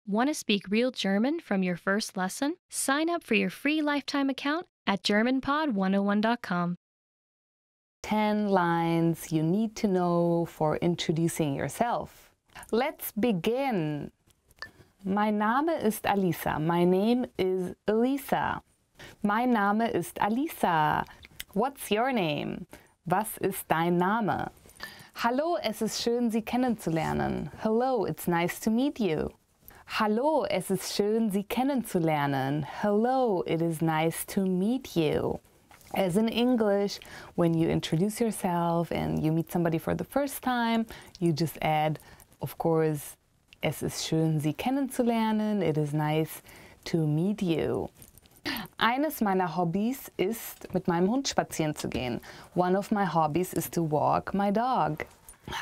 Want to speak real German from your first lesson? Sign up for your free lifetime account at GermanPod101.com. 10 lines you need to know for introducing yourself. Let's begin. Mein Name ist Alisa. My name is Elisa. Mein Name ist Alisa. What's your name? Was ist dein Name? Hallo, es ist schön, Sie kennenzulernen. Hello, it's nice to meet you. Hallo, es ist schön, Sie kennenzulernen. Hello, it is nice to meet you. As in English, when you introduce yourself and you meet somebody for the first time, you just add, of course, es ist schön, Sie kennenzulernen. It is nice to meet you. Eines meiner Hobbys ist, mit meinem Hund spazieren zu gehen. One of my hobbies is to walk my dog.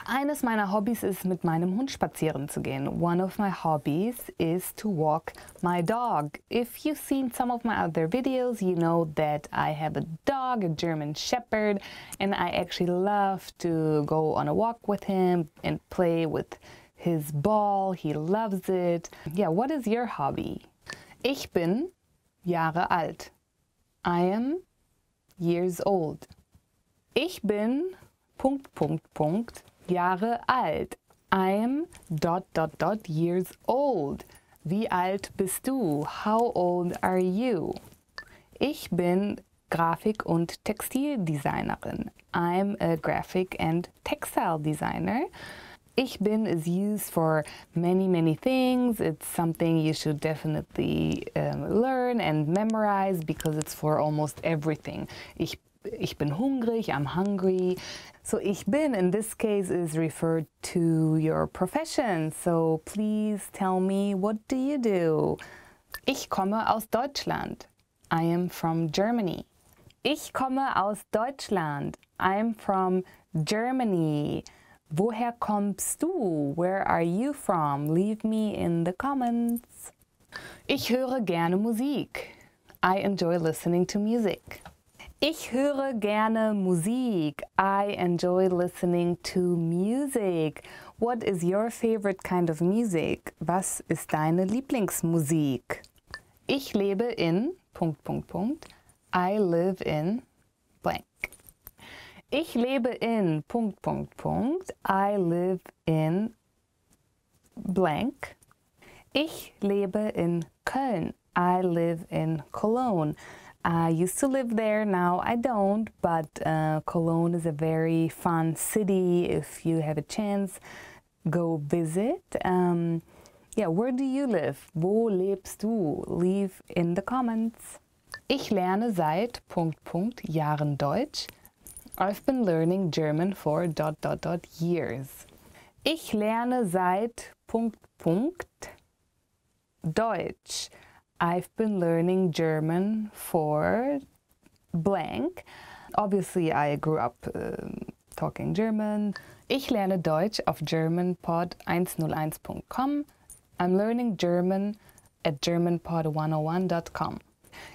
Eines meiner Hobbys ist, mit meinem Hund spazieren zu gehen. One of my hobbies is to walk my dog. If you've seen some of my other videos, you know that I have a dog, a German Shepherd, and I actually love to go on a walk with him and play with his ball. He loves it. Yeah, what is your hobby? Ich bin Jahre alt. I am years old. Ich bin Jahre alt. I am years old. Wie alt bist du? How old are you? Ich bin Grafik- und Textildesignerin. I'm a graphic and textile designer. Ich bin is used for many things. It's something you should definitely learn and memorize because it's for almost everything. Ich bin hungrig, I'm hungry. So ich bin in this case is referred to your profession. So please tell me, what do you do? Ich komme aus Deutschland. I am from Germany. Ich komme aus Deutschland. I'm from Germany. Woher kommst du? Where are you from? Leave me in the comments. Ich höre gerne Musik. I enjoy listening to music. Ich höre gerne Musik. I enjoy listening to music. What is your favorite kind of music? Was ist deine Lieblingsmusik? Ich lebe in... I live in blank. Ich lebe in... I live in blank. Ich lebe in Köln. I live in Cologne. I used to live there, now I don't, but Cologne is a very fun city. If you have a chance, go visit. Yeah, where do you live? Wo lebst du? Leave in the comments. Ich lerne seit Jahren Deutsch. I've been learning German for years. Ich lerne seit Deutsch. I've been learning German for blank. Obviously, I grew up talking German. Ich lerne Deutsch auf GermanPod101.com. I'm learning German at GermanPod101.com.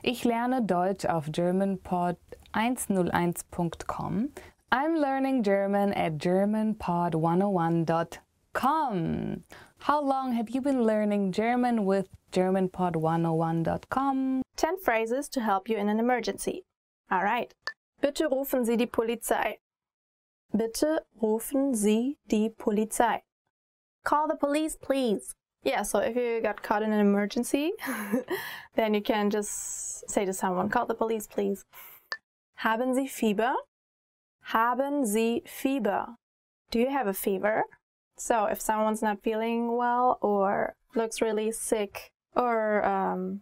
Ich lerne Deutsch auf GermanPod101.com. I'm learning German at GermanPod101.com. How long have you been learning German with GermanPod101.com? 10 phrases to help you in an emergency. Alright. Bitte rufen Sie die Polizei. Bitte rufen Sie die Polizei. Call the police, please. Yeah, so if you got caught in an emergency, then you can just say to someone, call the police, please. Haben Sie Fieber? Haben Sie Fieber? Do you have a fever? So if someone's not feeling well or looks really sick, or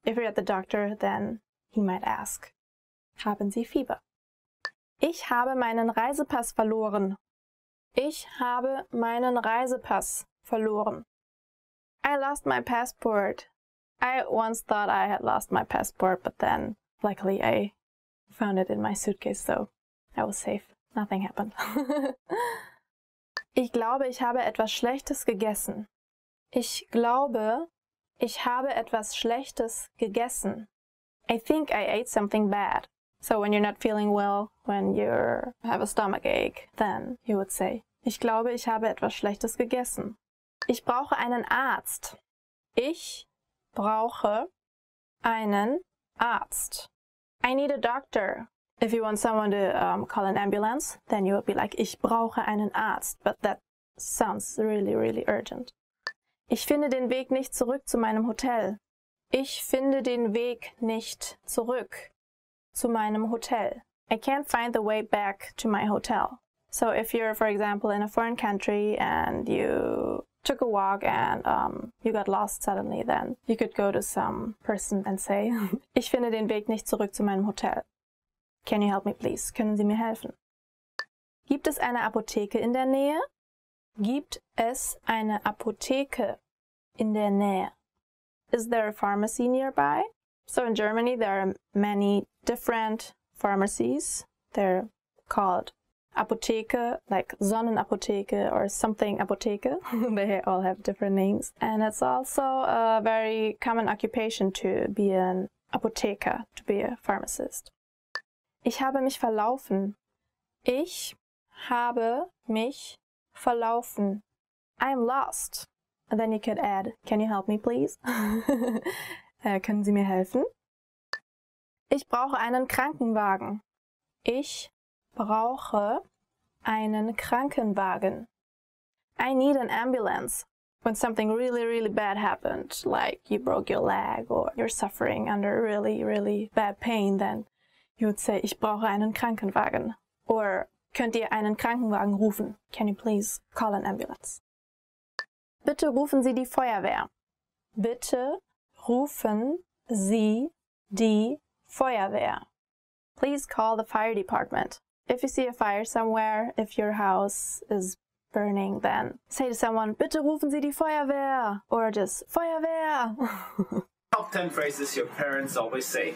if you're at the doctor, then he might ask, haben Sie Fieber? Ich habe meinen Reisepass verloren. Ich habe meinen Reisepass verloren. I lost my passport. I once thought I had lost my passport, but then luckily I found it in my suitcase, so I was safe. Nothing happened. Ich glaube, ich habe etwas Schlechtes gegessen. Ich glaube, ich habe etwas Schlechtes gegessen. I think I ate something bad. So when you're not feeling well, when you have a stomach ache, then you would say, ich glaube, ich habe etwas Schlechtes gegessen. Ich brauche einen Arzt. Ich brauche einen Arzt. I need a doctor. If you want someone to call an ambulance, then you would be like, ich brauche einen Arzt. But that sounds really, really urgent. Ich finde den Weg nicht zurück zu meinem Hotel. Ich finde den Weg nicht zurück zu meinem Hotel. I can't find the way back to my hotel. So if you're, for example, in a foreign country and you took a walk and you got lost suddenly, then you could go to some person and say, ich finde den Weg nicht zurück zu meinem Hotel. Can you help me, please? Können Sie mir helfen? Gibt es eine Apotheke in der Nähe? Gibt es eine Apotheke in der Nähe? Is there a pharmacy nearby? So in Germany there are many different pharmacies. They're called Apotheke, like Sonnenapotheke or something Apotheke. They all have different names. And it's also a very common occupation to be an Apotheker, to be a pharmacist. Ich habe mich verlaufen. Ich habe mich verlaufen. I'm lost. And then you could add, can you help me please? Können Sie mir helfen? Ich brauche einen Krankenwagen. Ich brauche einen Krankenwagen. I need an ambulance. When something really, really bad happened, like you broke your leg or you're suffering under really, really bad pain, then you would say, ich brauche einen Krankenwagen. Or, könnt ihr einen Krankenwagen rufen? Can you please call an ambulance? Bitte rufen Sie die Feuerwehr. Bitte rufen Sie die Feuerwehr. Please call the fire department. If you see a fire somewhere, if your house is burning, then say to someone, bitte rufen Sie die Feuerwehr. Or just, Feuerwehr. Top 10 phrases your parents always say.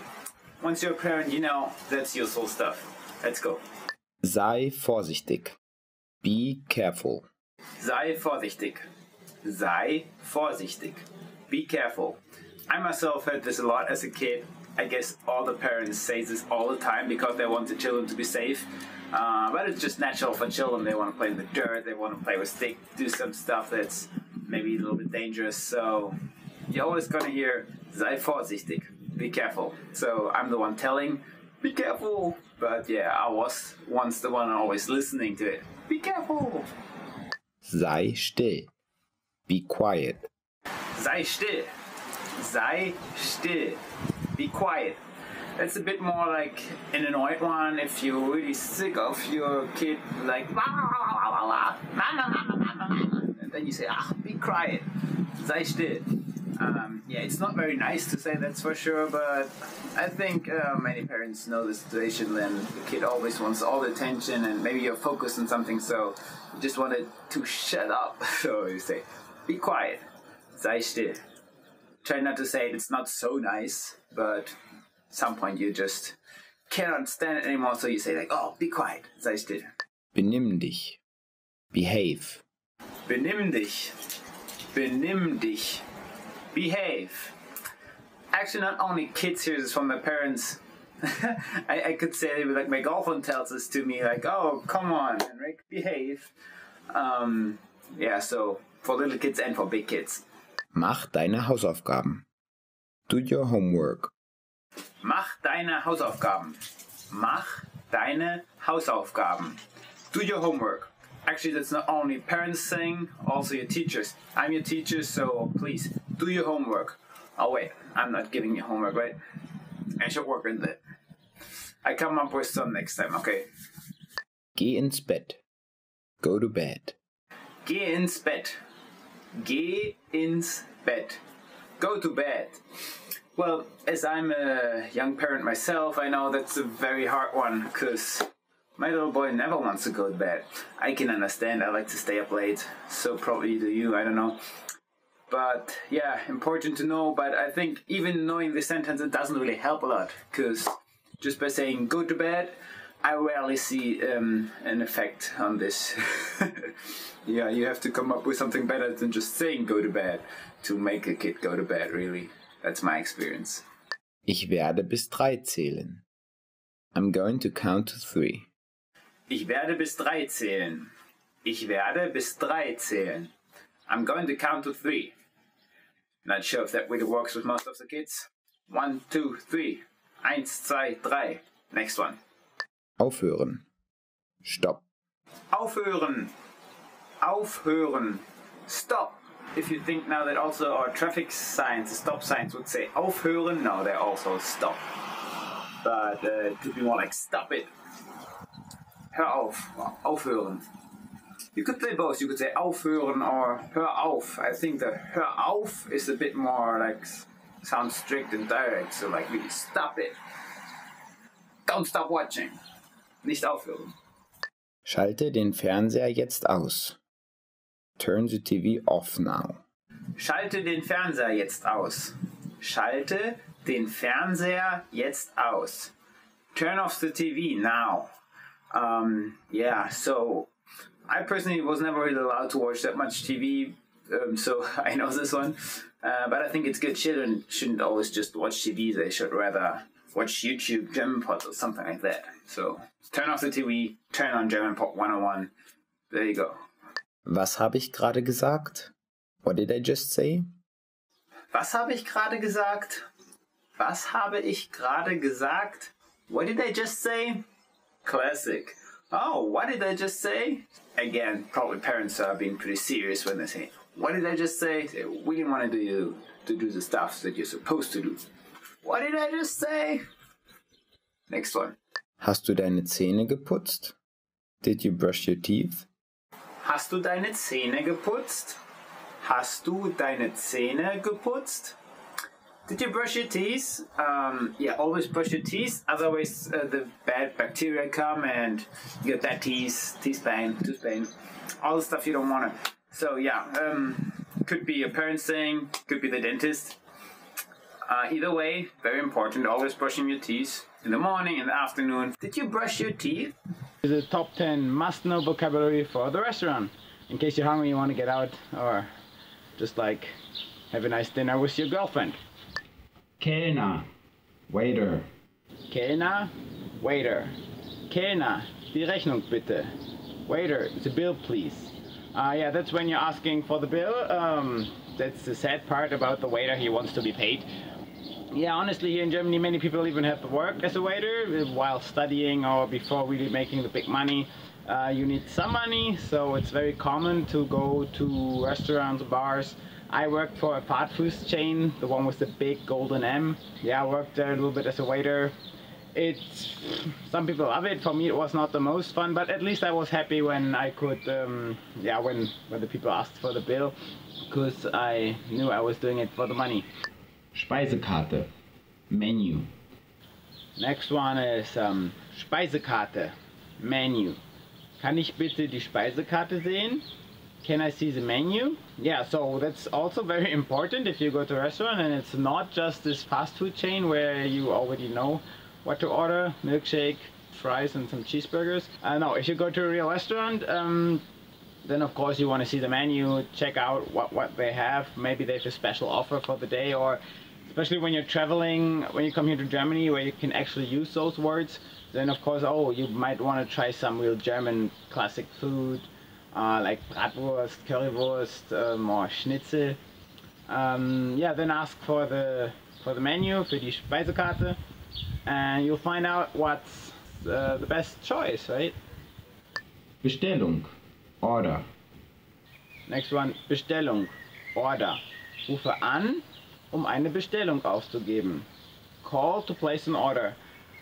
Once you're a parent, you know that's useful stuff. Let's go. Sei vorsichtig. Be careful. Sei vorsichtig. Sei vorsichtig. Be careful. I myself heard this a lot as a kid. I guess all the parents say this all the time because they want the children to be safe. But it's just natural for children. They want to play in the dirt, they want to play with sticks, do some stuff that's maybe a little bit dangerous. So you're always going to hear, sei vorsichtig. Be careful. So I'm the one telling, be careful. But yeah, I was once the one always listening to it. Be careful. Sei still. Be quiet. Sei still. Sei still. Be quiet. That's a bit more like an annoyed one if you're really sick of your kid, like, and then you say, be quiet. Sei still. Yeah, it's not very nice to say, that's for sure, but I think many parents know the situation when the kid always wants all the attention and maybe you're focused on something, so you just wanted to shut up. So you say, be quiet. Sei still. Try not to say it, it's not so nice, but at some point you just cannot stand it anymore, so you say like, oh, be quiet, sei still. Benimm dich. Behave. Benimm dich. Benimm dich. Behave. Actually, not only kids hear this from their parents. I could say, like, my girlfriend tells this to me, like, oh, come on, Henrik, behave. Yeah, so for little kids and for big kids. Mach deine Hausaufgaben. Do your homework. Mach deine Hausaufgaben. Mach deine Hausaufgaben. Do your homework. Actually, that's not only parents saying, also your teachers. I'm your teacher, so please, do your homework. Oh wait, I'm not giving you homework, right? I should work on that. I come up with some next time, okay? Geh ins Bett. Go to bed. Geh ins Bett. Geh ins Bett. Go to bed. Well, as I'm a young parent myself, I know that's a very hard one, because my little boy never wants to go to bed. I can understand, I like to stay up late, so probably do you, I don't know. But yeah, important to know, but I think even knowing the sentence, it doesn't really help a lot, because just by saying go to bed, I rarely see an effect on this. Yeah, you have to come up with something better than just saying go to bed to make a kid go to bed, really. That's my experience. Ich werde bis 3 zählen. I'm going to count to 3. Ich werde bis 3 zählen. Ich werde bis 3 zählen. I'm going to count to 3. Not sure if that really works with most of the kids. 1, 2, 3. 1, 2, 3. Next one. Aufhören. Stopp. Aufhören. Aufhören. Stop. If you think now that also our traffic signs, the stop signs would say aufhören, no, they're also stop. But it could be more like stop it. Hör auf. Aufhören. You could say both. You could say aufhören or hör auf. I think the hör auf is a bit more like sounds strict and direct. So like really stop it. Don't stop watching. Nicht aufhören. Schalte den Fernseher jetzt aus. Turn the TV off now. Schalte den Fernseher jetzt aus. Schalte den Fernseher jetzt aus. Turn off the TV now. Yeah, so I personally was never really allowed to watch that much TV, so I know this one. But I think it's good. Children shouldn't always just watch TV. They should rather watch YouTube, German Pod, or something like that. So turn off the TV, turn on German Pod 101. There you go. Was habe ich gerade gesagt? What did I just say? Was habe ich gerade gesagt? Was habe ich gerade gesagt? What did I just say? Classic. Oh, what did I just say? Again, probably parents are being pretty serious when they say, what did I just say? They really want to do the stuff that you're supposed to do. What did I just say? Next one. Hast du deine Zähne geputzt? Did you brush your teeth? Hast du deine Zähne geputzt? Hast du deine Zähne geputzt? Did you brush your teeth? Yeah, always brush your teeth. Otherwise, the bad bacteria come and you get bad teeth, teeth pain, all the stuff you don't want to. So yeah, could be a parent saying, could be the dentist. Either way, very important. Always brushing your teeth in the morning, in the afternoon. Did you brush your teeth? The top 10 must-know vocabulary for the restaurant. In case you're hungry, you want to get out, or just like have a nice dinner with your girlfriend. Kellner, waiter. Kellner, waiter. Kellner, die Rechnung bitte. Waiter, the bill please. Yeah, that's when you're asking for the bill. That's the sad part about the waiter, he wants to be paid. Yeah, honestly, here in Germany, many people even have to work as a waiter while studying or before really making the big money. You need some money, so it's very common to go to restaurants, bars. I worked for a fast food chain, the one with the big golden M. Yeah, I worked there a little bit as a waiter. Some people love it. For me, it was not the most fun, but at least I was happy when I could, yeah, when the people asked for the bill, because I knew I was doing it for the money. Speisekarte, menu. Next one is Speisekarte, menu. Kann ich bitte die Speisekarte sehen? Can I see the menu? Yeah, so that's also very important if you go to a restaurant and it's not just this fast food chain where you already know what to order, milkshake, fries and some cheeseburgers. No, if you go to a real restaurant, then of course you want to see the menu, check out what they have. Maybe they have a special offer for the day, or especially when you're traveling, when you come here to Germany where you can actually use those words, then of course, oh, you might want to try some real German classic food, like Bratwurst, Currywurst, or Schnitzel. Yeah, then ask for the menu, für die Speisekarte, and you'll find out what's the best choice, right? Bestellung, order. Next one, Bestellung, order. Rufe an, eine Bestellung aufzugeben. Call to place an order.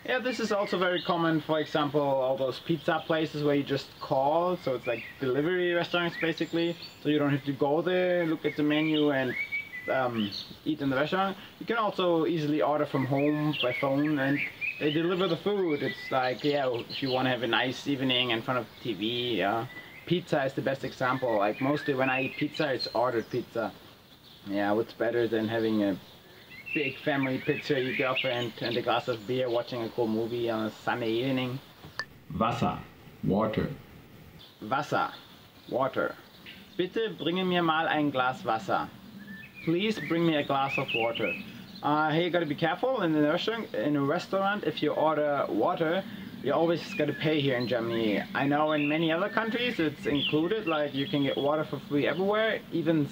Yeah, this is also very common, for example, all those pizza places where you just call, so it's like delivery restaurants basically, so you don't have to go there, look at the menu and eat in the restaurant. You can also easily order from home by phone and they deliver the food. It's like, yeah, if you want to have a nice evening in front of the TV, yeah. Pizza is the best example. Like mostly when I eat pizza, it's ordered pizza. Yeah, what's better than having a big family picture, your girlfriend and a glass of beer watching a cool movie on a Sunday evening. Wasser, water. Wasser, water. Bitte bringe mir mal ein Glas Wasser. Please bring me a glass of water. Hey, you gotta be careful in a restaurant. If you order water, you always gotta pay here in Germany. I know in many other countries it's included, like you can get water for free everywhere, even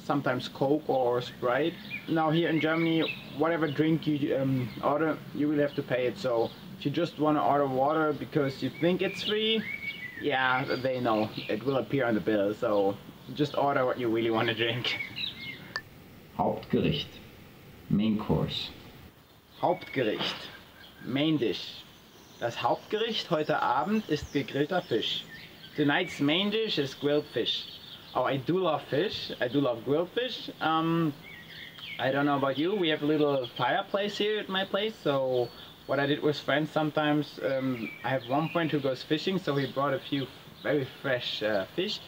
sometimes Coke or Sprite. Now here in Germany, whatever drink you order, you will have to pay it. So if you just want to order water because you think it's free, yeah, they know it will appear on the bill. So just order what you really want to drink. Hauptgericht. Main Course. Hauptgericht. Main Dish. Das Hauptgericht heute Abend ist gegrillter Fisch. Tonight's main dish is grilled fish. Oh, I do love fish. I do love grilled fish. I don't know about you. We have a little fireplace here at my place. So what I did with friends sometimes, I have one friend who goes fishing, so he brought a few very fresh fish.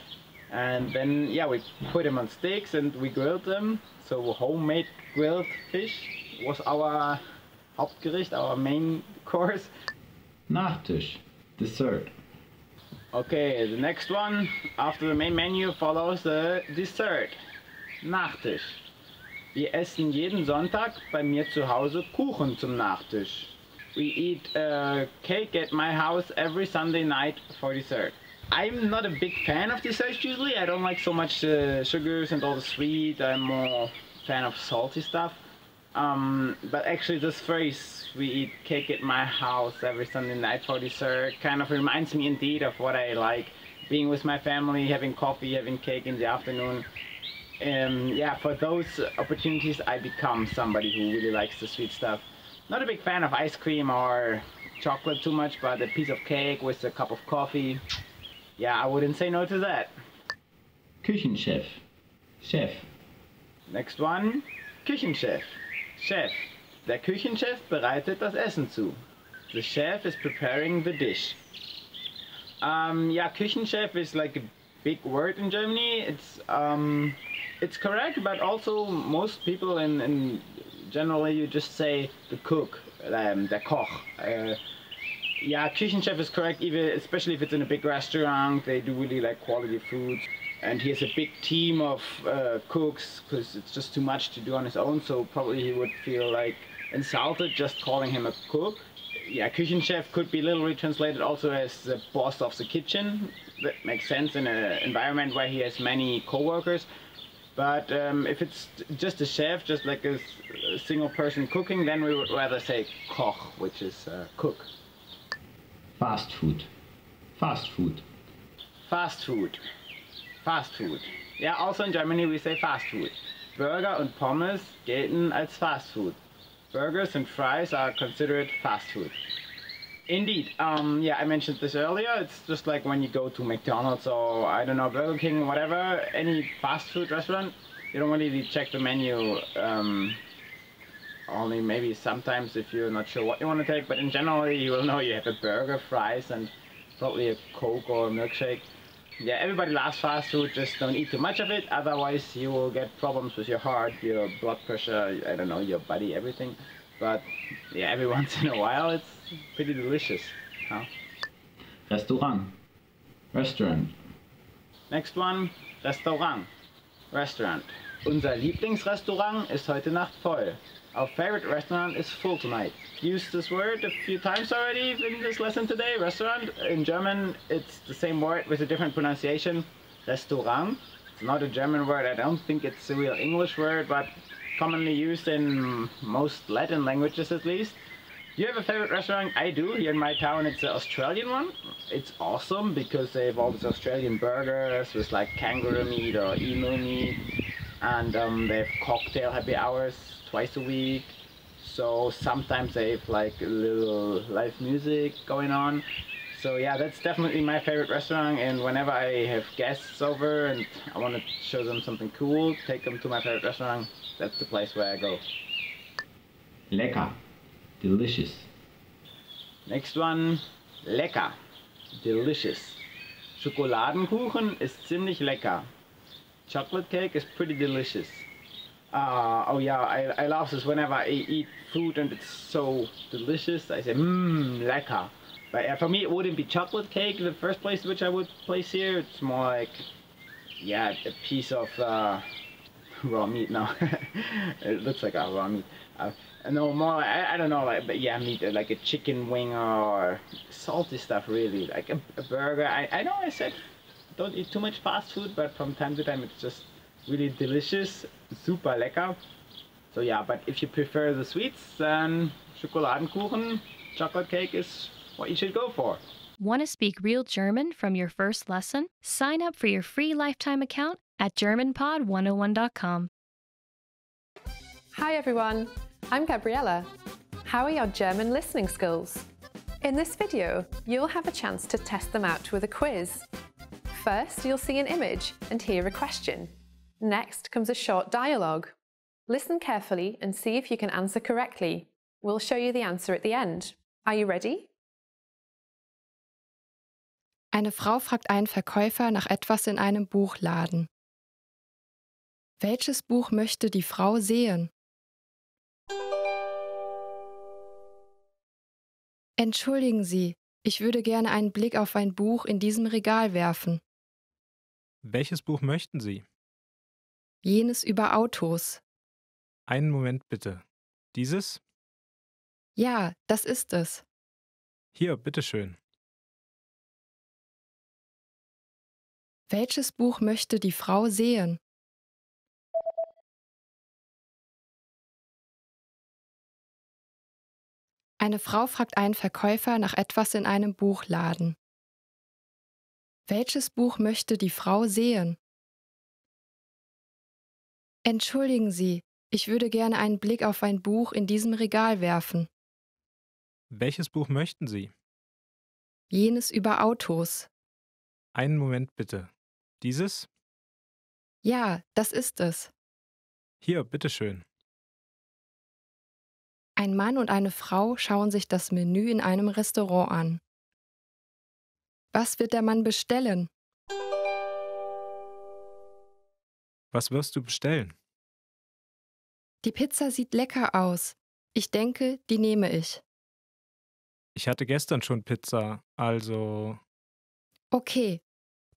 And then, yeah, we put them on sticks and we grilled them. So homemade grilled fish was our Hauptgericht, our main course. Nachtisch. Dessert. Okay, the next one after the main menu follows the dessert. Nachtisch. Wir essen jeden Sonntag bei mir zu Hause Kuchen zum Nachtisch. We eat cake at my house every Sunday night for dessert. I'm not a big fan of desserts usually. I don't like so much sugars and all the sweet. I'm more a fan of salty stuff. But actually this phrase, we eat cake at my house every Sunday night for dessert, kind of reminds me indeed of what I like. Being with my family, having coffee, having cake in the afternoon. Yeah, for those opportunities I become somebody who really likes the sweet stuff. Not a big fan of ice cream or chocolate too much, but a piece of cake with a cup of coffee, yeah, I wouldn't say no to that. Küchenchef. Chef. Next one, Küchenchef. Chef. Der Küchenchef bereitet das Essen zu. The chef is preparing the dish. Yeah, Küchenchef is like a big word in Germany. It's correct, but also most people in generally you just say the cook, der Koch. Yeah, Küchenchef is correct, even especially if it's in a big restaurant. They do really like quality food. And he has a big team of cooks because it's just too much to do on his own, so probably he would feel like insulted just calling him a cook. Yeah, Küchenchef could be literally translated also as the boss of the kitchen. That makes sense in an environment where he has many co-workers. But if it's just a chef, just like a single person cooking, then we would rather say Koch, which is cook. Fast food. Fast food. Fast food. Fast food. Yeah, also in Germany we say fast food. Burger und Pommes gelten als fast food. Burgers and fries are considered fast food. Indeed. Yeah, I mentioned this earlier. It's just like when you go to McDonald's or, I don't know, Burger King, whatever, any fast food restaurant, you don't really check the menu. Only maybe sometimes if you're not sure what you want to take, but in general you will know you have a burger, fries, and probably a Coke or a milkshake. Yeah, everybody loves fast food, just don't eat too much of it, otherwise you will get problems with your heart, your blood pressure, I don't know, your body, everything. But yeah, every once in a while it's pretty delicious. Huh? Restaurant. Restaurant. Next one, Restaurant. Restaurant. Unser Lieblingsrestaurant ist heute Nacht voll. Our favorite restaurant is full tonight. Used this word a few times already in this lesson today. Restaurant. In German, it's the same word with a different pronunciation. Restaurant. It's not a German word. I don't think it's a real English word, but commonly used in most Latin languages at least. Do you have a favorite restaurant? I do. Here in my town, it's an Australian one. It's awesome because they have all these Australian burgers with like kangaroo meat or emu meat. And they have cocktail happy hours twice a week, so sometimes they have like a little live music going on. So yeah, that's definitely my favorite restaurant, and whenever I have guests over and I want to show them something cool, take them to my favorite restaurant, that's the place where I go. Lecker. Delicious. Next one, lecker. Delicious. Schokoladenkuchen ist ziemlich lecker. Chocolate cake is pretty delicious. Oh yeah, I love this whenever I eat food and it's so delicious. I say, lecker. But for me, it wouldn't be chocolate cake, the first place which I would place here. It's more like, yeah, a piece of raw meat now. It looks like a raw meat. No, more like, I don't know, like, but yeah, meat, like a chicken wing or salty stuff really. Like a burger. I know I said don't eat too much fast food, but from time to time it's just really delicious, super lecker. So yeah, but if you prefer the sweets, then Schokoladenkuchen, chocolate cake is what you should go for. Want to speak real German from your first lesson? Sign up for your free lifetime account at GermanPod101.com. Hi everyone, I'm Gabriella. How are your German listening skills? In this video, you'll have a chance to test them out with a quiz. First, you'll see an image and hear a question. Next comes a short dialogue. Listen carefully and see if you can answer correctly. We'll show you the answer at the end. Are you ready? Eine Frau fragt einen Verkäufer nach etwas in einem Buchladen. Welches Buch möchte die Frau sehen? Entschuldigen Sie, ich würde gerne einen Blick auf ein Buch in diesem Regal werfen. Welches Buch möchten Sie? Jenes über Autos. Einen Moment bitte. Dieses? Ja, das ist es. Hier, bitteschön. Welches Buch möchte die Frau sehen? Eine Frau fragt einen Verkäufer nach etwas in einem Buchladen. Welches Buch möchte die Frau sehen? Entschuldigen Sie, ich würde gerne einen Blick auf ein Buch in diesem Regal werfen. Welches Buch möchten Sie? Jenes über Autos. Einen Moment bitte. Dieses? Ja, das ist es. Hier, bitteschön. Ein Mann und eine Frau schauen sich das Menü in einem Restaurant an. Was wird der Mann bestellen? Was wirst du bestellen? Die Pizza sieht lecker aus. Ich denke, die nehme ich. Ich hatte gestern schon Pizza, also Okay,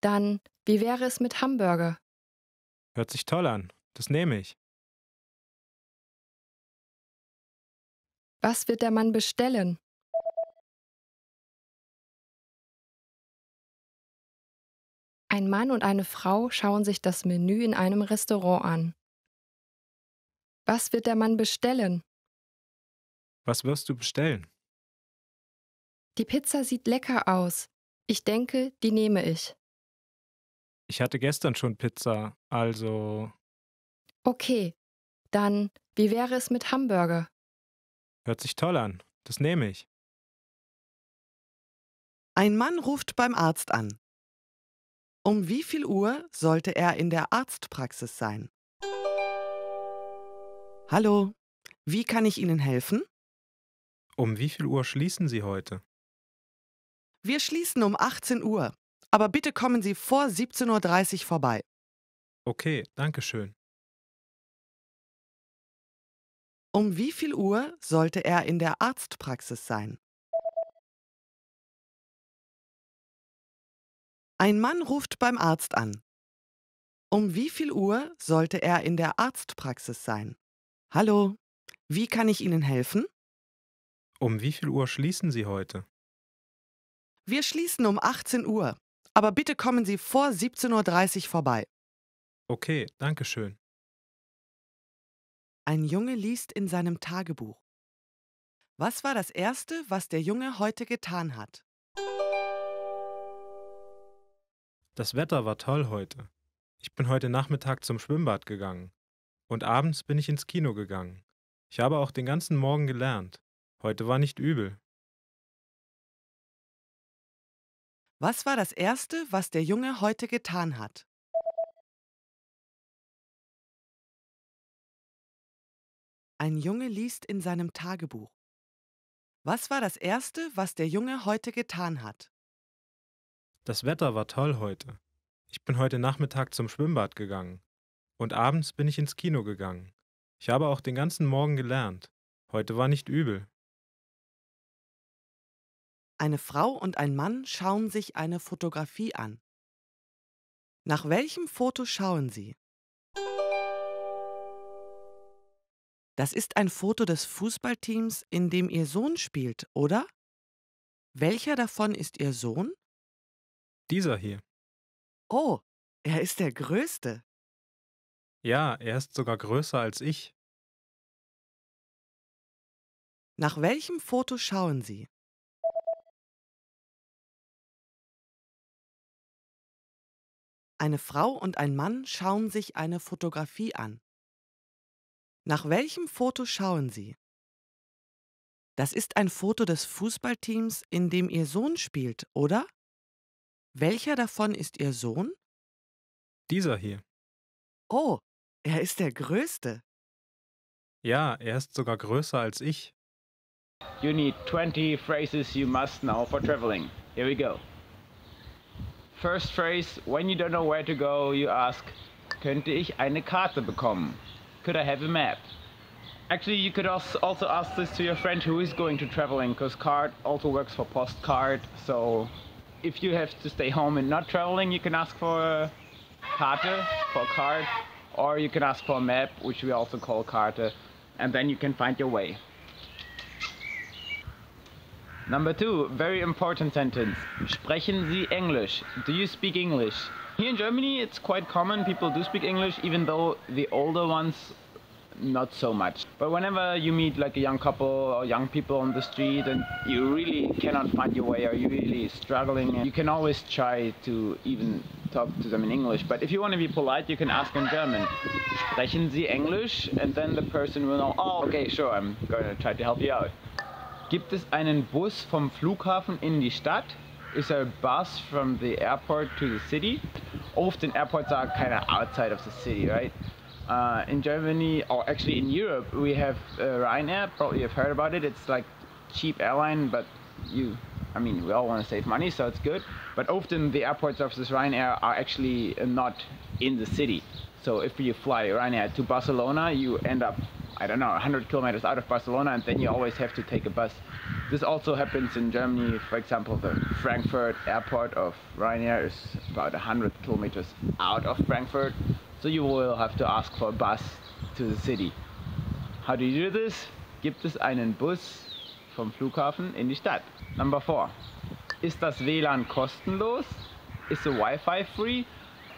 dann, wie wäre es mit Hamburger? hört sich toll an. Das nehme ich. Was wird der Mann bestellen? Ein Mann und eine Frau schauen sich das Menü in einem Restaurant an. Was wird der Mann bestellen? Was wirst du bestellen? Die Pizza sieht lecker aus. Ich denke, die nehme ich. Ich hatte gestern schon Pizza, also Okay, dann, wie wäre es mit Hamburger? hört sich toll an. Das nehme ich. Ein Mann ruft beim Arzt an. Um wie viel Uhr sollte er in der Arztpraxis sein? Hallo, wie kann ich Ihnen helfen? Um wie viel Uhr schließen Sie heute? Wir schließen um 18 Uhr, aber bitte kommen Sie vor 17:30 Uhr vorbei. Okay, danke schön. Um wie viel Uhr sollte er in der Arztpraxis sein? Ein Mann ruft beim Arzt an. Um wie viel Uhr sollte er in der Arztpraxis sein? Hallo, wie kann ich Ihnen helfen? Um wie viel Uhr schließen Sie heute? Wir schließen um 18 Uhr, aber bitte kommen Sie vor 17:30 Uhr vorbei. Okay, danke schön. Ein Junge liest in seinem Tagebuch. Was war das Erste, was der Junge heute getan hat? Das Wetter war toll heute. Ich bin heute Nachmittag zum Schwimmbad gegangen. Und abends bin ich ins Kino gegangen. Ich habe auch den ganzen Morgen gelernt. Heute war nicht übel. Was war das Erste, was der Junge heute getan hat? Ein Junge liest in seinem Tagebuch. Was war das Erste, was der Junge heute getan hat? Das Wetter war toll heute. Ich bin heute Nachmittag zum Schwimmbad gegangen. Und abends bin ich ins Kino gegangen. Ich habe auch den ganzen Morgen gelernt. Heute war nicht übel. Eine Frau und ein Mann schauen sich eine Fotografie an. Nach welchem Foto schauen sie? Das ist ein Foto des Fußballteams, in dem Ihr Sohn spielt, oder? Welcher davon ist Ihr Sohn? Dieser hier. Oh, er ist der Größte. Ja, er ist sogar größer als ich. Nach welchem Foto schauen Sie? Eine Frau und ein Mann schauen sich eine Fotografie an. Nach welchem Foto schauen Sie? Das ist ein Foto des Fußballteams, in dem Ihr Sohn spielt, oder? Welcher davon ist Ihr Sohn? Dieser hier. Oh, er ist der Größte. Ja, er ist sogar größer als ich. You need 20 phrases you must know for traveling. Here we go. First phrase, when you don't know where to go, you ask, könnte ich eine Karte bekommen? Could I have a map? Actually, you could also ask this to your friend who is going to traveling, because card also works for postcard. So if you have to stay home and not traveling, you can ask for a Karte, for a card, or you can ask for a map, which we also call Karte, and then you can find your way. Number 2, very important sentence. Sprechen Sie Englisch? Do you speak English? Here in Germany, it's quite common. People do speak English, even though the older ones, not so much. But whenever you meet like a young couple or young people on the street and you really cannot find your way or you're really struggling, you can always try to even talk to them in English. But if you want to be polite, you can ask in German. Sprechen Sie Englisch? And then the person will know, oh, okay, sure, I'm going to try to help you out. Gibt es einen Bus vom Flughafen in die Stadt? Is there a bus from the airport to the city? Often airports are kind of outside of the city, right? In Germany, or actually in Europe, we have Ryanair. Probably you've heard about it. It's like cheap airline, but we all want to save money, so it's good. But often the airports of this Ryanair are actually not in the city. So if you fly Ryanair to Barcelona, you end up, I don't know, 100 kilometers out of Barcelona, and then you always have to take a bus. This also happens in Germany. For example, the Frankfurt airport of Ryanair is about 100 kilometers out of Frankfurt. So you will have to ask for a bus to the city. How do you do this? Gibt es einen Bus vom Flughafen in die Stadt? Number 4. Ist das WLAN kostenlos? Is the Wi-Fi free?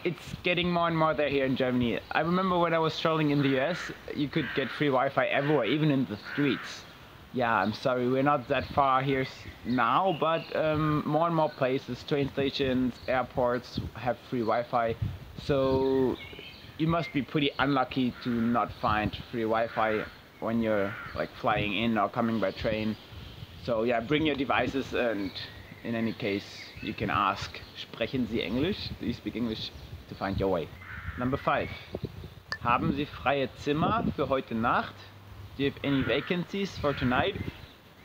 It's getting more and more there here in Germany. I remember when I was traveling in the US, you could get free Wi-Fi everywhere, even in the streets. Yeah, I'm sorry, we're not that far here now, but more and more places, train stations, airports have free Wi-Fi. So you must be pretty unlucky to not find free Wi-Fi when you're like flying in or coming by train. So yeah, bring your devices, and in any case, you can ask, sprechen Sie Englisch? Do you speak English? To find your way. Number 5. Haben Sie freie Zimmer für heute Nacht? Do you have any vacancies for tonight?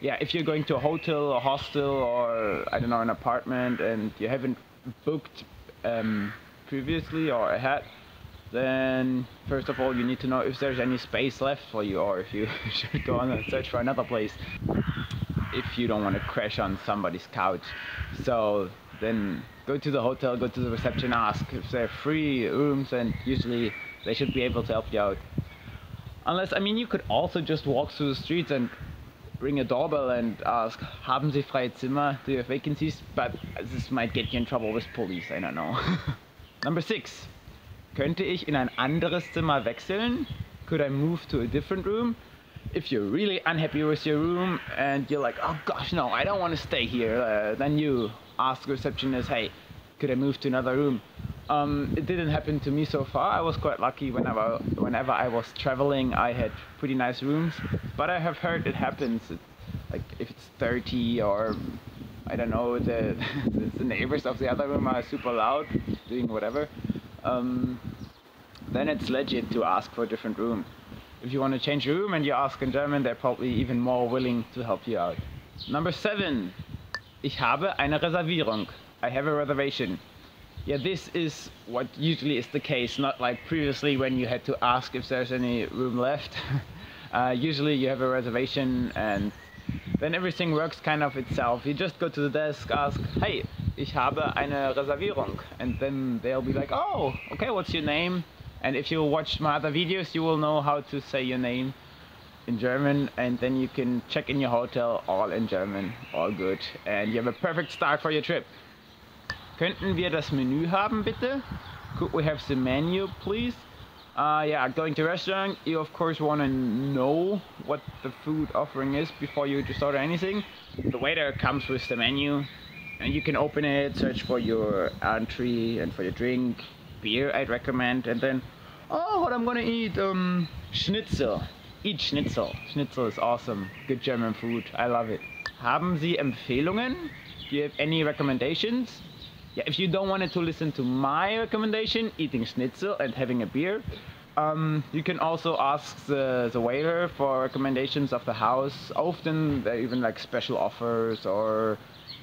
Yeah, if you're going to a hotel or hostel or, I don't know, an apartment and you haven't booked previously or ahead, then first of all you need to know if there's any space left for you, or if you should go on and search for another place if you don't want to crash on somebody's couch. So then go to the hotel, go to the reception, ask if there are free rooms, and usually they should be able to help you out. Unless, you could also just walk through the streets and ring a doorbell and ask, haben Sie freie Zimmer? Do you have vacancies? But this might get you in trouble with police, I don't know. Number 6. Könnte ich in ein anderes Zimmer wechseln? Could I move to a different room? If you're really unhappy with your room and you're like, oh gosh, no, I don't want to stay here, then you ask the receptionist, hey, could I move to another room? It didn't happen to me so far. I was quite lucky. Whenever I was traveling, I had pretty nice rooms, but I have heard it happens. Like if it's 30 or I don't know, the neighbors of the other room are super loud, doing whatever, then it's legit to ask for a different room. If you want to change your room and you ask in German, they're probably even more willing to help you out. Number 7. Ich habe eine Reservierung. I have a reservation. Yeah, this is what usually is the case, not like previously when you had to ask if there's any room left. Usually you have a reservation and then everything works kind of itself. You just go to the desk, ask, hey, ich habe eine Reservierung. And then they'll be like, oh, okay, what's your name? And if you watch my other videos, you will know how to say your name in German, and then you can check in your hotel all in German, all good, and you have a perfect start for your trip. Könnten wir das Menü haben, bitte? Could we have the menu, please? Yeah, going to a restaurant, you of course want to know what the food offering is before you just order anything. The waiter comes with the menu and you can open it, search for your entree and for your drink. Beer I'd recommend, and then, oh, what I'm gonna eat, Schnitzel. Eat Schnitzel. Schnitzel is awesome. Good German food. I love it. Haben Sie Empfehlungen? Do you have any recommendations? Yeah, if you don't want to listen to my recommendation, eating Schnitzel and having a beer, you can also ask the waiter for recommendations of the house. Often they're even like special offers or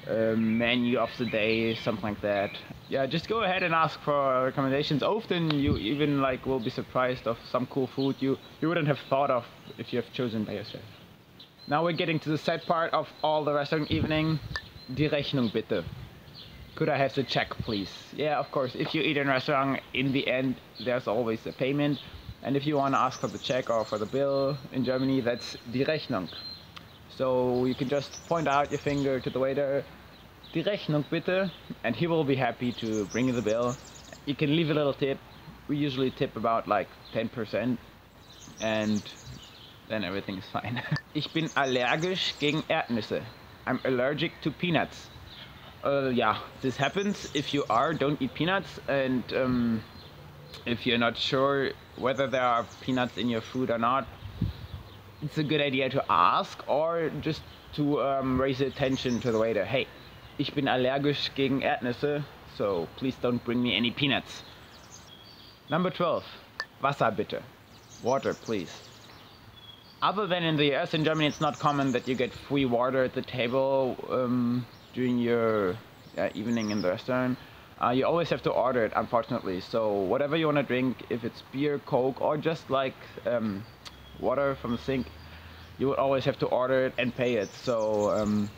menu of the day, something like that. Yeah, just go ahead and ask for recommendations. Often you even like will be surprised of some cool food you wouldn't have thought of if you have chosen by yourself. Now we're getting to the sad part of all the restaurant evening. Die Rechnung bitte. Could I have the check, please? Yeah, of course. If you eat in a restaurant, in the end, there's always a payment. And if you want to ask for the check or for the bill in Germany, that's die Rechnung. So you can just point out your finger to the waiter, die Rechnung bitte, and he will be happy to bring you the bill. You can leave a little tip. We usually tip about like 10%, and then everything's fine. Ich bin allergisch gegen Erdnüsse. I'm allergic to peanuts. Yeah, this happens. If you don't eat peanuts, and if you're not sure whether there are peanuts in your food or not, it's a good idea to ask or just to raise attention to the waiter. Hey, ich bin allergisch gegen Erdnüsse, so please don't bring me any peanuts. Number 12, Wasser bitte. Water, please. Other than in the US, in Germany it's not common that you get free water at the table during your evening in the restaurant. You always have to order it, unfortunately. So whatever you want to drink, if it's beer, Coke, or just like water from the sink, you would always have to order it and pay it. So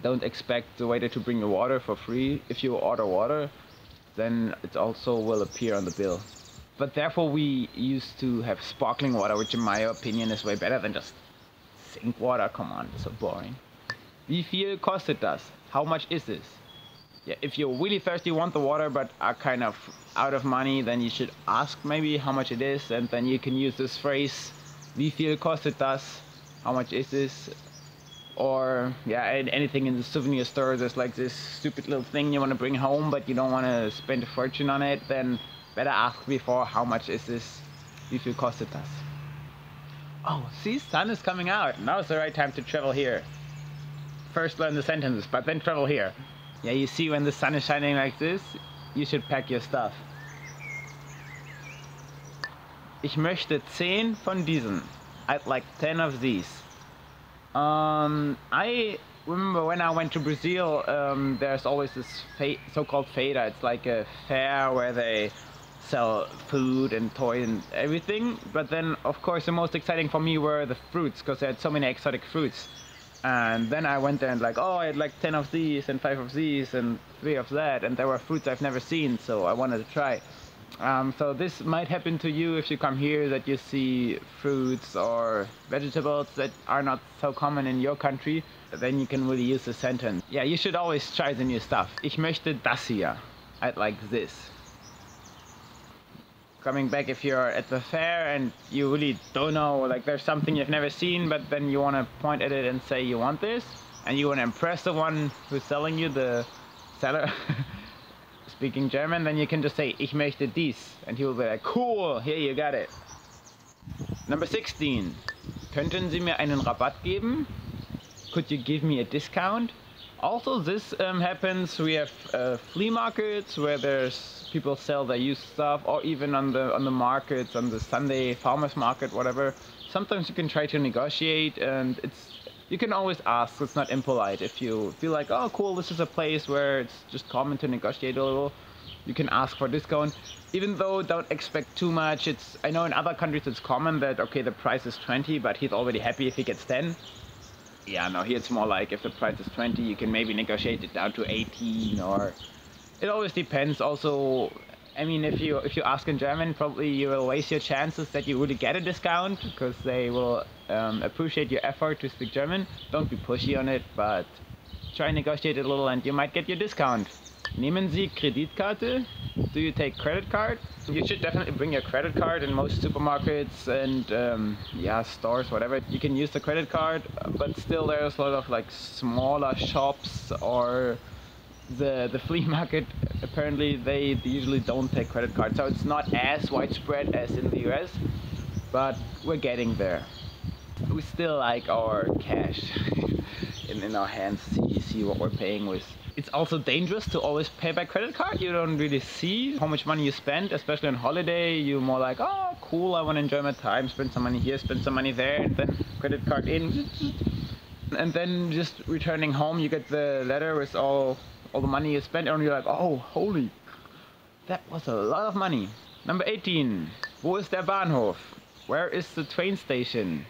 don't expect the waiter to bring you water for free. If you order water, then it also will appear on the bill. But therefore we used to have sparkling water, which in my opinion is way better than just sink water. Come on, it's so boring. Wie viel kostet das? How much is this? Yeah, if you're really thirsty, want the water, but are kind of out of money, then you should ask maybe how much it is, and then you can use this phrase, wie viel kostet das? How much is this? Or yeah, anything in the souvenir store, there's like this stupid little thing you want to bring home, but you don't want to spend a fortune on it, then better ask before, how much is this? Wie viel kostet das? Oh, see, sun is coming out. Now's the right time to travel here. First learn the sentences, but then travel here. Yeah, you see, when the sun is shining like this, you should pack your stuff. Ich möchte 10 von diesen. I'd like 10 of these. I remember when I went to Brazil, there's always this so-called feira. It's like a fair where they sell food and toys and everything. But then, of course, the most exciting for me were the fruits, because they had so many exotic fruits. And then I went there and like, oh, I had like 10 of these and 5 of these and 3 of that. And there were fruits I've never seen, so I wanted to try. So this might happen to you if you come here, that you see fruits or vegetables that are not so common in your country. Then you can really use the sentence. Yeah, you should always try the new stuff. Ich möchte das hier. I'd like this. Coming back, if you're at the fair and you really don't know, like there's something you've never seen, but then you want to point at it and say you want this, and you want to impress the one who's selling you, the seller, speaking German, then you can just say, ich möchte dies, and he will be like, cool, here you got it. Number 16. Könnten Sie mir einen Rabatt geben? Could you give me a discount? Also, this happens. We have flea markets where there's people sell their used stuff, or even on the markets, on the Sunday farmers market, whatever. Sometimes you can try to negotiate, and you can always ask. It's not impolite. If you feel like, oh, cool, this is a place where it's just common to negotiate a little, you can ask for a discount. Even though don't expect too much. I know in other countries it's common that, okay, the price is 20, but he's already happy if he gets 10. Yeah, no, here it's more like if the price is 20, you can maybe negotiate it down to 18, or it always depends. Also, I mean, if you ask in German, probably you will waste your chances that you really get a discount, because they will appreciate your effort to speak German. Don't be pushy on it, but try and negotiate it a little and you might get your discount. Nehmen Sie Kreditkarte? Do you take credit card? You should definitely bring your credit card in most supermarkets and yeah, stores, whatever. You can use the credit card, but still there's a lot of like smaller shops or the flea market. Apparently they usually don't take credit cards, so it's not as widespread as in the US, but we're getting there. We still like our cash in our hands, see what we're paying with. It's also dangerous to always pay by credit card. You don't really see how much money you spend, especially on holiday. You're more like, oh cool, I want to enjoy my time, spend some money here, spend some money there, and then credit card in. And then just returning home, you get the letter with all the money you spent, and you're like, oh holy, that was a lot of money. Number 18, wo ist der Bahnhof? Where is the train station?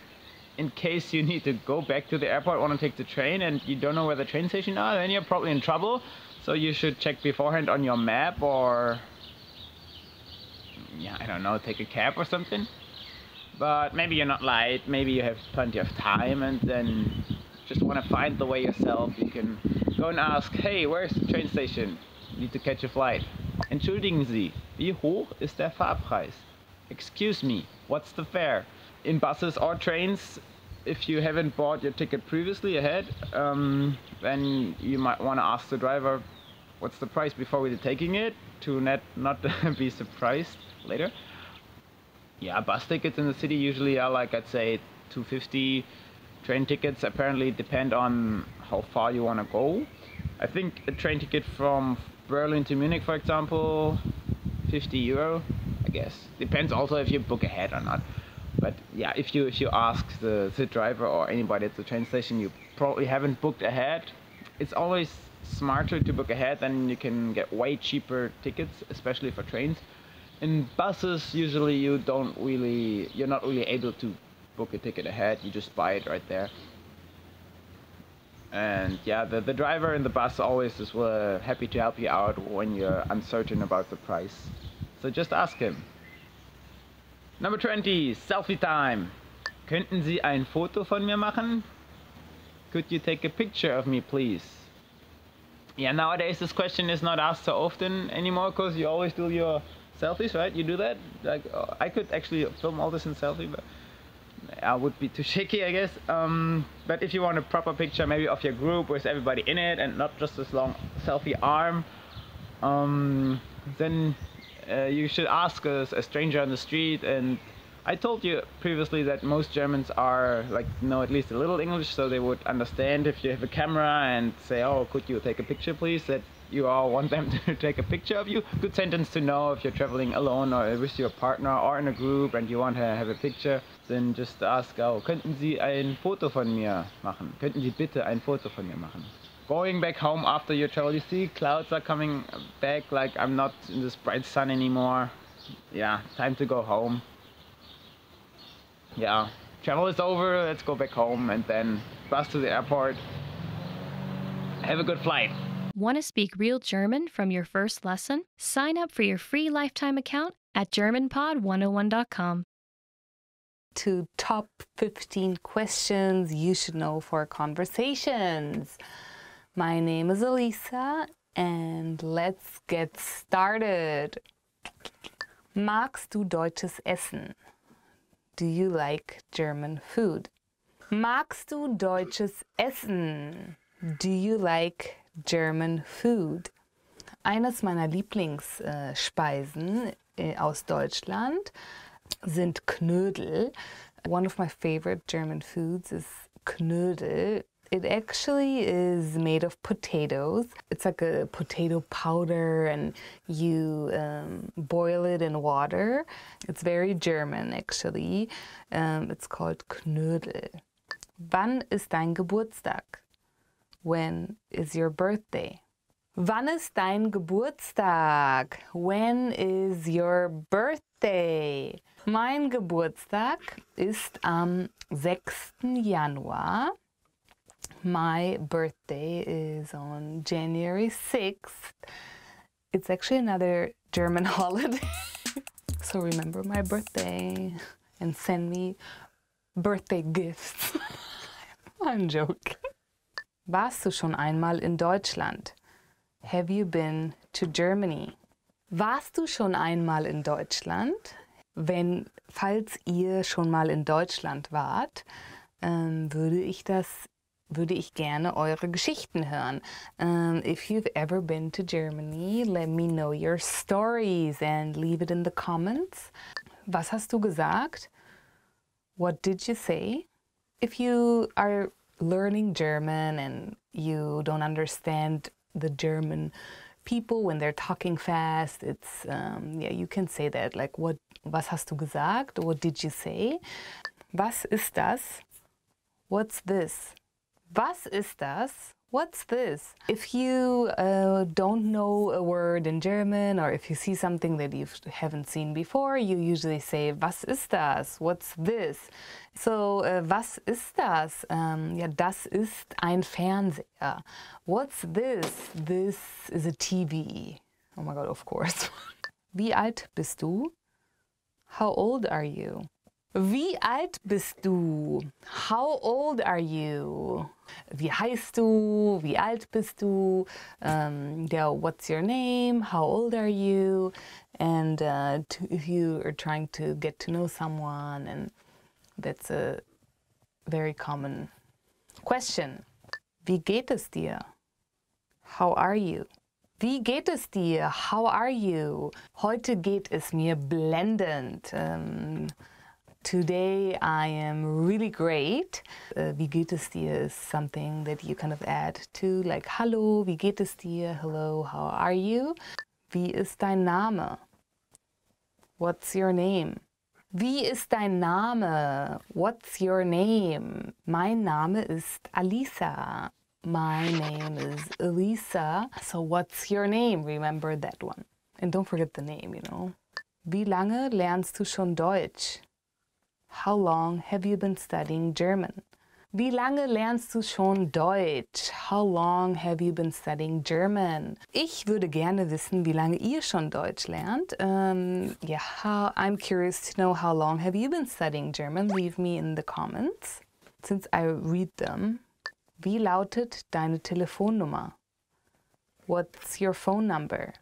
In case you need to go back to the airport, want to take the train, and you don't know where the train station are, then you're probably in trouble. So you should check beforehand on your map, or yeah, I don't know, take a cab or something. But maybe you're not late, maybe you have plenty of time, and then just want to find the way yourself. You can go and ask, hey, where's the train station? Need to catch a flight. Entschuldigen Sie, wie hoch ist der Fahrpreis? Excuse me, what's the fare? In buses or trains, if you haven't bought your ticket previously ahead, then you might want to ask the driver what's the price before we're taking it, to not be surprised later. Yeah, bus tickets in the city usually are like, I'd say, $2.50. Train tickets apparently depend on how far you want to go. I think a train ticket from Berlin to Munich, for example, €50, I guess. Depends also if you book ahead or not. But yeah, if you ask the driver or anybody at the train station, you probably haven't booked ahead. It's always smarter to book ahead, then you can get way cheaper tickets, especially for trains. In buses, usually you're not really able to book a ticket ahead. You just buy it right there. And yeah, the driver in the bus always is happy to help you out when you're uncertain about the price. So just ask him. Number 20, selfie time. Könnten Sie ein Foto von mir machen? Could you take a picture of me, please? Yeah, nowadays this question is not asked so often anymore, because you always do your selfies, right? You do that? Like, I could actually film all this in selfie, but I would be too shaky, I guess. But if you want a proper picture, maybe of your group with everybody in it and not just this long selfie arm, then you should ask a stranger on the street. And I told you previously that most Germans know at least a little English, so they would understand if you have a camera and say, oh, could you take a picture, please? That you all want them to take a picture of you. Good sentence to know if you're traveling alone or with your partner or in a group and you want to have a picture. Then just ask, oh, könnten Sie ein Foto von mir machen? Könnten Sie bitte ein Foto von mir machen? Going back home after your travel, you see clouds are coming back, like I'm not in this bright sun anymore. Yeah, time to go home. Yeah, travel is over, let's go back home and then bus to the airport. Have a good flight. Want to speak real German from your first lesson? Sign up for your free lifetime account at GermanPod101.com. To top 15 questions you should know for conversations. My name is Elisa and let's get started. Magst du deutsches Essen? Do you like German food? Magst du deutsches Essen? Do you like German food? Eines meiner Lieblingsspeisen aus Deutschland sind Knödel. One of my favorite German foods is Knödel. It actually is made of potatoes. It's like a potato powder and you boil it in water. It's very German actually. It's called Knödel. Wann ist dein Geburtstag? When is your birthday? Wann ist dein Geburtstag? When is your birthday? Mein Geburtstag ist am 6. Januar. My birthday is on January 6th. It's actually another German holiday. So remember my birthday and send me birthday gifts. I'm joking. Warst du schon einmal in Deutschland? have you been to Germany? Warst du schon einmal in Deutschland? Falls ihr schon mal in Deutschland wart, würde ich gerne eure Geschichten hören. If you've ever been to Germany, let me know your stories and leave it in the comments. Was hast du gesagt? What did you say? If you are learning German and you don't understand the German people when they're talking fast, it's you can say that, like, was hast du gesagt? What did you say? Was ist das? What's this? Was ist das? What's this? If you don't know a word in German, or if you see something that you haven't seen before, you usually say, was ist das? What's this? So, was ist das? Das ist ein Fernseher. What's this? This is a TV. Oh my God, of course. Wie alt bist du? How old are you? Wie alt bist du? How old are you? Wie heißt du? Wie alt bist du? What's your name? How old are you? And if you are trying to get to know someone, and that's a very common question. Wie geht es dir? How are you? Wie geht es dir? How are you? Heute geht es mir blendend. Today I am really great. Wie geht es dir is something that you kind of add to, like, hallo, wie geht es dir? Hello, how are you? Wie ist dein Name? What's your name? Wie ist dein Name? What's your name? Mein Name ist Alisa. My name is Elisa. So what's your name? Remember that one. And don't forget the name, you know. Wie lange lernst du schon Deutsch? How long have you been studying German? Wie lange lernst du schon Deutsch? How long have you been studying German? Ich würde gerne wissen, wie lange ihr schon Deutsch lernt. I'm curious to know, how long have you been studying German? Leave me in the comments, since I read them. Wie lautet deine Telefonnummer? What's your phone number?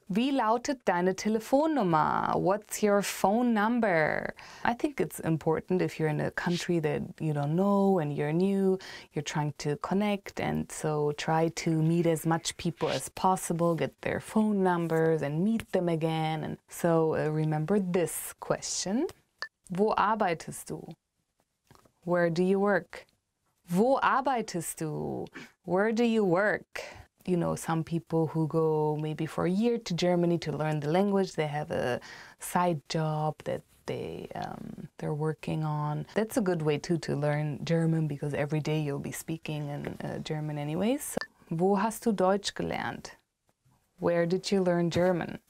Wie lautet deine Telefonnummer? What's your phone number? I think it's important if you're in a country that you don't know and you're new, you're trying to connect, and so try to meet as much people as possible, get their phone numbers and meet them again. And so remember this question. Wo arbeitest du? Where do you work? Wo arbeitest du? Where do you work? You know, some people who go maybe for a year to Germany to learn the language, they have a side job that they're working on. That's a good way too to learn German, because every day you'll be speaking in German anyways. Wo hast du Deutsch gelernt? Where did you learn German?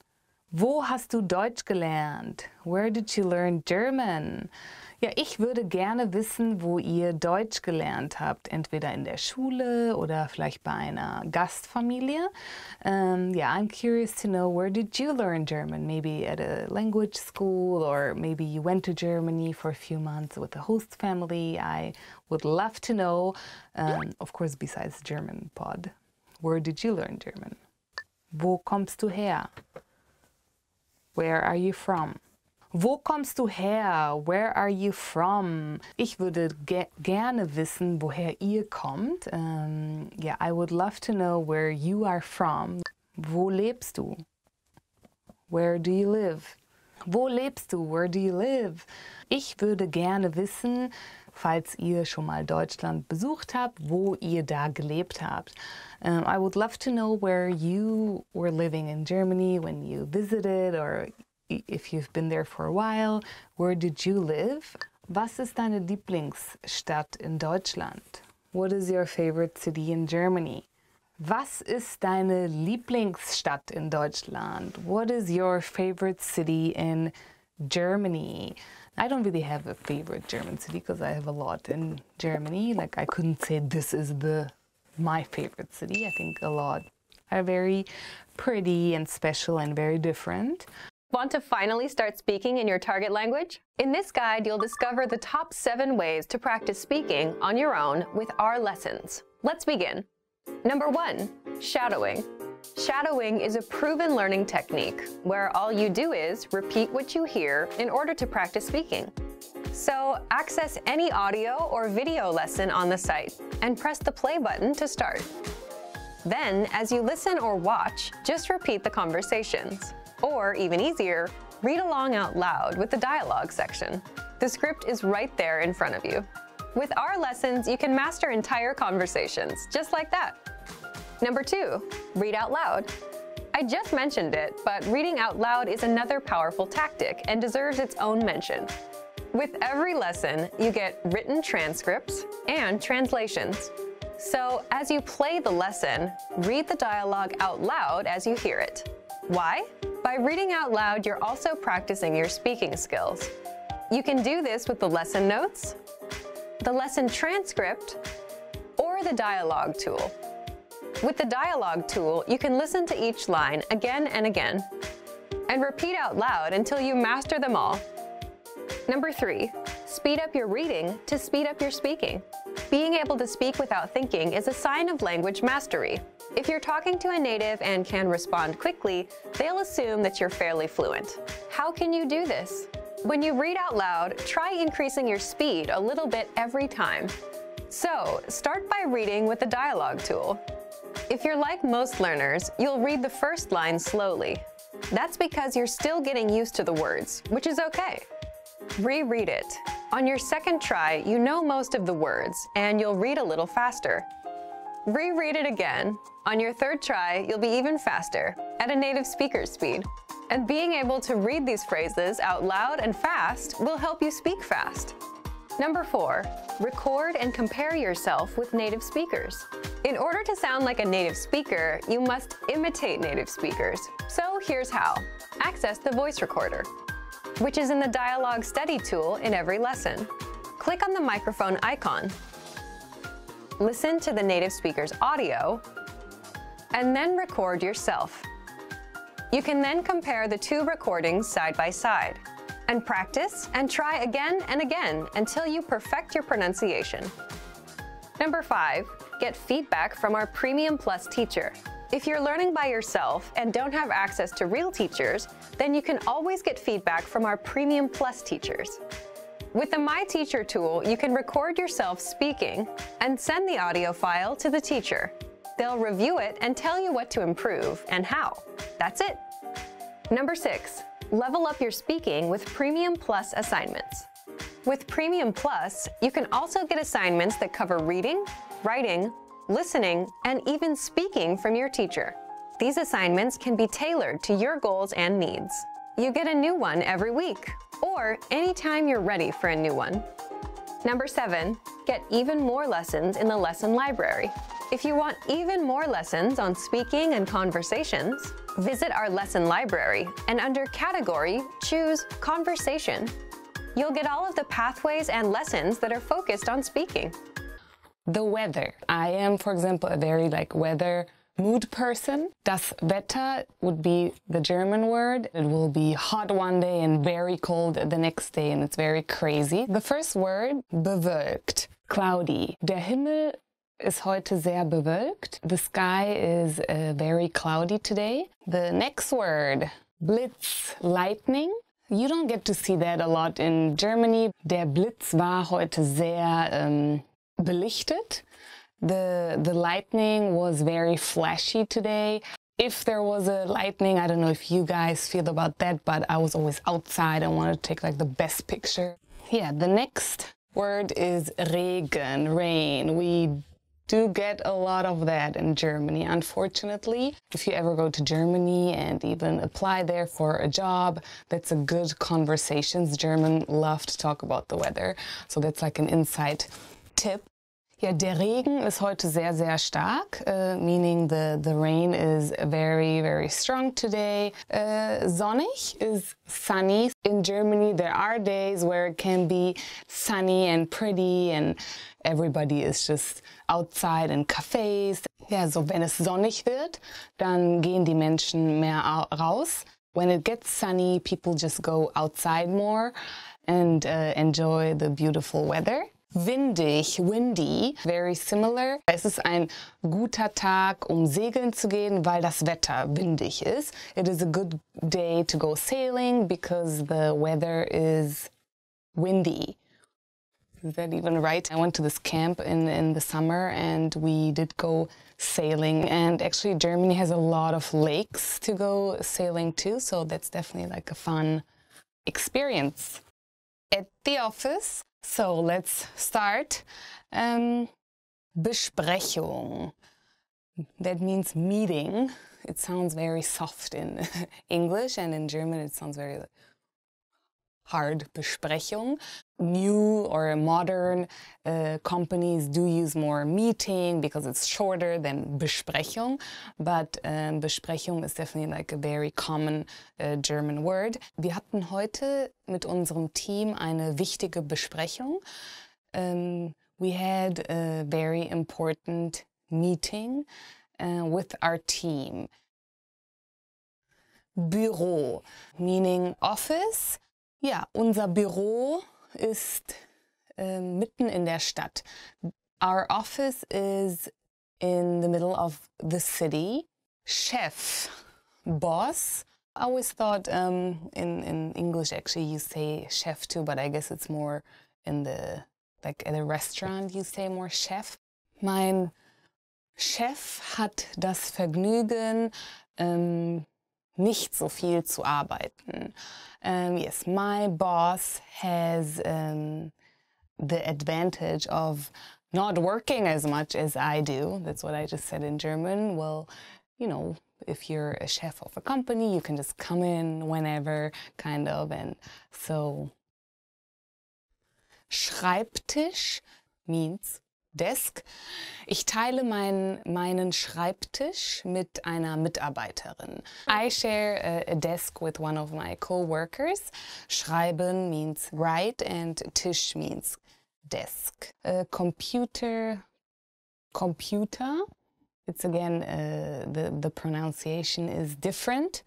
Wo hast du Deutsch gelernt? Where did you learn German? Ja, ich würde gerne wissen, wo ihr Deutsch gelernt habt, entweder in der Schule oder vielleicht bei einer Gastfamilie. I'm curious to know, where did you learn German? Maybe at a language school, or maybe you went to Germany for a few months with a host family. I would love to know, of course, besides German pod. Where did you learn German? Wo kommst du her? Where are you from? Wo kommst du her? Where are you from? Ich würde gerne wissen, woher ihr kommt. I would love to know where you are from. Wo lebst du? Where do you live? Wo lebst du? Where do you live? Ich würde gerne wissen, falls ihr schon mal Deutschland besucht habt, wo ihr da gelebt habt. I would love to know where you were living in Germany when you visited, or if you've been there for a while. Where did you live? Was ist deine Lieblingsstadt in Deutschland? What is your favorite city in Germany? Was ist deine Lieblingsstadt in Deutschland? What is your favorite city in Germany? I don't really have a favorite German city because I have a lot in Germany. Like, I couldn't say this is my favorite city. I think a lot are very pretty and special and very different. Want to finally start speaking in your target language? In this guide, you'll discover the top 7 ways to practice speaking on your own with our lessons. Let's begin. Number 1, shadowing. Shadowing is a proven learning technique where all you do is repeat what you hear in order to practice speaking. So access any audio or video lesson on the site and press the play button to start. Then, as you listen or watch, just repeat the conversations. Or, even easier, read along out loud with the dialogue section. The script is right there in front of you. With our lessons, you can master entire conversations, just like that. Number 2, read out loud. I just mentioned it, but reading out loud is another powerful tactic and deserves its own mention. With every lesson, you get written transcripts and translations. So, as you play the lesson, read the dialogue out loud as you hear it. Why? By reading out loud, you're also practicing your speaking skills. You can do this with the lesson notes, the lesson transcript, or the dialogue tool. With the dialogue tool, you can listen to each line again and again, and repeat out loud until you master them all. Number 3, speed up your reading to speed up your speaking. Being able to speak without thinking is a sign of language mastery. If you're talking to a native and can respond quickly, they'll assume that you're fairly fluent. How can you do this? When you read out loud, try increasing your speed a little bit every time. So, start by reading with the dialogue tool. If you're like most learners, you'll read the first line slowly. That's because you're still getting used to the words, which is okay. Reread it. On your second try, you know most of the words, and you'll read a little faster. Reread it again. On your third try, you'll be even faster, at a native speaker's speed. And being able to read these phrases out loud and fast will help you speak fast. Number 4, record and compare yourself with native speakers. In order to sound like a native speaker, you must imitate native speakers. So here's how. Access the voice recorder, which is in the dialogue study tool in every lesson. Click on the microphone icon. Listen to the native speaker's audio, and then record yourself. You can then compare the 2 recordings side by side, and practice and try again and again until you perfect your pronunciation. Number 5, get feedback from our Premium Plus teacher. If you're learning by yourself and don't have access to real teachers, then you can always get feedback from our Premium Plus teachers. With the My Teacher tool, you can record yourself speaking and send the audio file to the teacher. They'll review it and tell you what to improve and how. That's it. Number 6, level up your speaking with Premium Plus assignments. With Premium Plus, you can also get assignments that cover reading, writing, listening, and even speaking from your teacher. These assignments can be tailored to your goals and needs. You get a new one every week, or anytime you're ready for a new one. Number 7, get even more lessons in the lesson library. If you want even more lessons on speaking and conversations, visit our lesson library and under Category, choose Conversation. You'll get all of the pathways and lessons that are focused on speaking. The weather. I am, for example, a very weather mood person. Das Wetter would be the German word. It will be hot one day and very cold the next day, and it's very crazy. The first word, bewölkt, cloudy. Der Himmel ist heute sehr bewölkt. The sky is very cloudy today. The next word, Blitz, lightning. You don't get to see that a lot in Germany. Der Blitz war heute sehr belichtet. The lightning was very flashy today. If there was a lightning, I don't know if you guys feel about that, but I was always outside. I wanted to take the best picture. Yeah, the next word is Regen, rain. We do get a lot of that in Germany, unfortunately. If you ever go to Germany and even apply there for a job, that's a good conversations. Germans love to talk about the weather, so that's an inside tip. Ja, der Regen ist heute sehr, sehr stark, meaning the rain is very, very strong today. Sonnig is sunny. In Germany, there are days where it can be sunny and pretty and everybody is just outside in cafes. Ja, so wenn es sonnig wird, dann gehen die Menschen mehr raus. When it gets sunny, people just go outside more and enjoy the beautiful weather. Windig, windy, very similar. Es ist ein guter Tag, um segeln zu gehen, weil das Wetter windig ist. It is a good day to go sailing because the weather is windy. Is that even right? I went to this camp in the summer and we did go sailing. And actually Germany has a lot of lakes to go sailing to, so that's definitely like a fun experience. At the office, so let's start. Besprechung. That means meeting. It sounds very soft in English, and in German it sounds very hard. Besprechung. New or modern companies do use more meeting because it's shorter than Besprechung, but Besprechung is definitely like a very common German word. Wir hatten heute mit unserem Team eine wichtige Besprechung. We had a very important meeting with our team. Büro, meaning office. Ja, unser Büro ist mitten in der Stadt. Our office is in the middle of the city. Chef, boss. I always thought in English actually you say chef too, but I guess it's more in the, like at a restaurant you say more chef. Mein Chef hat das Vergnügen, nicht so viel zu arbeiten. Yes, my boss has the advantage of not working as much as I do. That's what I just said in German. Well, you know, if you're a chef of a company, you can just come in whenever, kind of. And so, Schreibtisch means desk. Ich teile meinen Schreibtisch mit einer Mitarbeiterin. I share a desk with one of my co-workers. Schreiben means write and Tisch means desk. Computer. It's again, the pronunciation is different.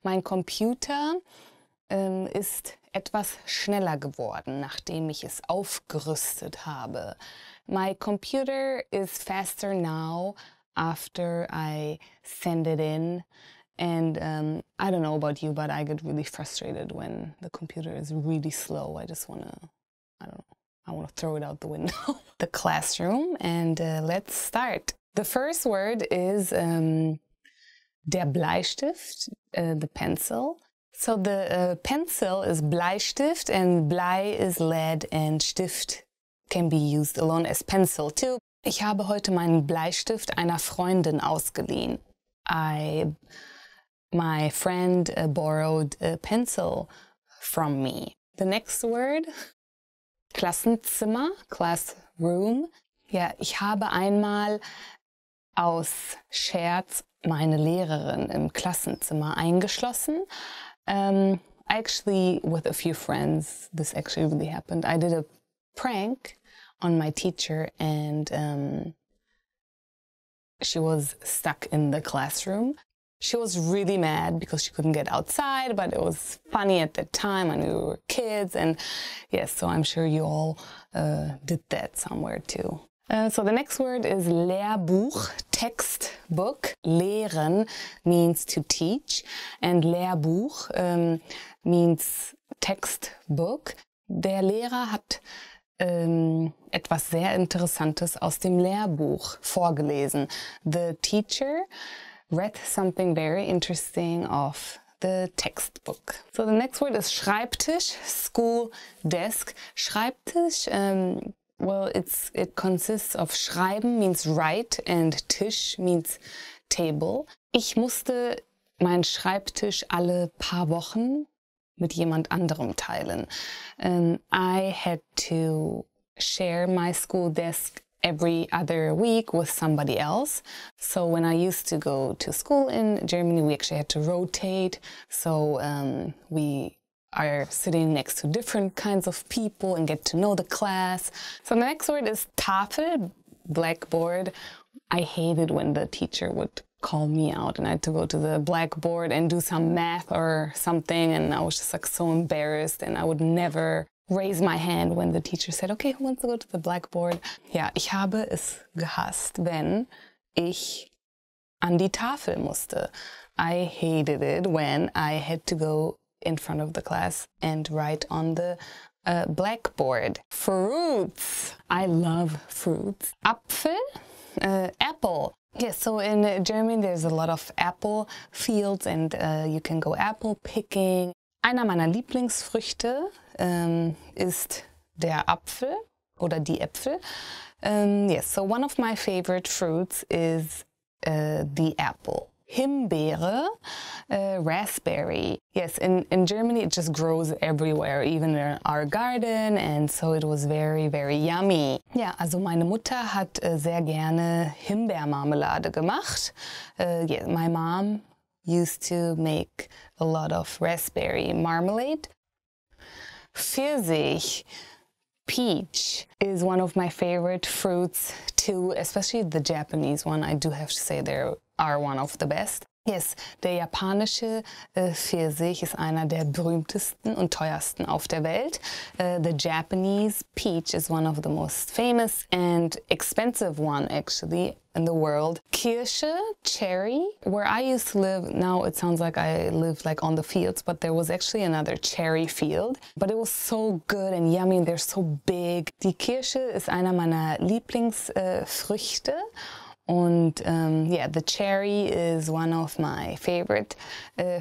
Mein Computer ist etwas schneller geworden, nachdem ich es aufgerüstet habe. My computer is faster now after I send it in. And I don't know about you, but I get really frustrated when the computer is really slow. I just want to, I don't know, I want to throw it out the window. The classroom, and let's start. The first word is der Bleistift, the pencil. So the pencil is Bleistift, and Blei is lead, and Stift can be used alone as pencil too. Ich habe heute meinen Bleistift einer Freundin ausgeliehen. My friend borrowed a pencil from me. The next word, Klassenzimmer, classroom. Ja, ich habe einmal aus Scherz meine Lehrerin im Klassenzimmer eingeschlossen. Actually, with a few friends, this actually really happened. I did a prank on my teacher, and she was stuck in the classroom. She was really mad because she couldn't get outside, but it was funny at the time, and we were kids, and yes, so I'm sure you all did that somewhere too. So the next word is Lehrbuch, textbook. Lehren means to teach, and Lehrbuch means textbook. Der Lehrer hat etwas sehr Interessantes aus dem Lehrbuch vorgelesen. The teacher read something very interesting of the textbook. So the next word is Schreibtisch, school desk. Schreibtisch, well, it consists of Schreiben means write and Tisch means table. Ich musste meinen Schreibtisch alle paar Wochen mit jemand anderem teilen. I had to share my school desk every other week with somebody else. So when I used to go to school in Germany, we actually had to rotate. So we are sitting next to different kinds of people and get to know the class. So the next word is Tafel, blackboard. I hated when the teacher would call me out and I had to go to the blackboard and do some math or something, and I was just like so embarrassed, and I would never raise my hand when the teacher said, okay, who wants to go to the blackboard? Ja, ich habe es gehasst, wenn ich an die Tafel musste. I hated it when I had to go in front of the class and write on the blackboard. Fruits. I love fruits. Apfel, apple. Yes, so in Germany there's a lot of apple fields and you can go apple picking. Einer meiner Lieblingsfrüchte ist der Apfel oder die Äpfel. Yes, so one of my favorite fruits is the apple. Himbeere, raspberry. Yes, in Germany it just grows everywhere, even in our garden, and so it was very, very yummy. Ja, also meine Mutter hat sehr gerne Himbeermarmelade gemacht. Yeah, my mom used to make a lot of raspberry marmalade. Pfirsich, peach, is one of my favorite fruits too, especially the Japanese one. I do have to say they are one of the best. Yes, der japanische Pfirsich ist einer der berühmtesten und teuersten auf der Welt. The Japanese peach is one of the most famous and expensive one actually in the world. Kirsche, cherry. Where I used to live, now it sounds like I live like on the fields, but there was actually another cherry field. But it was so good and yummy and they're so big. Die Kirsche ist einer meiner Lieblingsfrüchte. Und yeah, the cherry is one of my favorite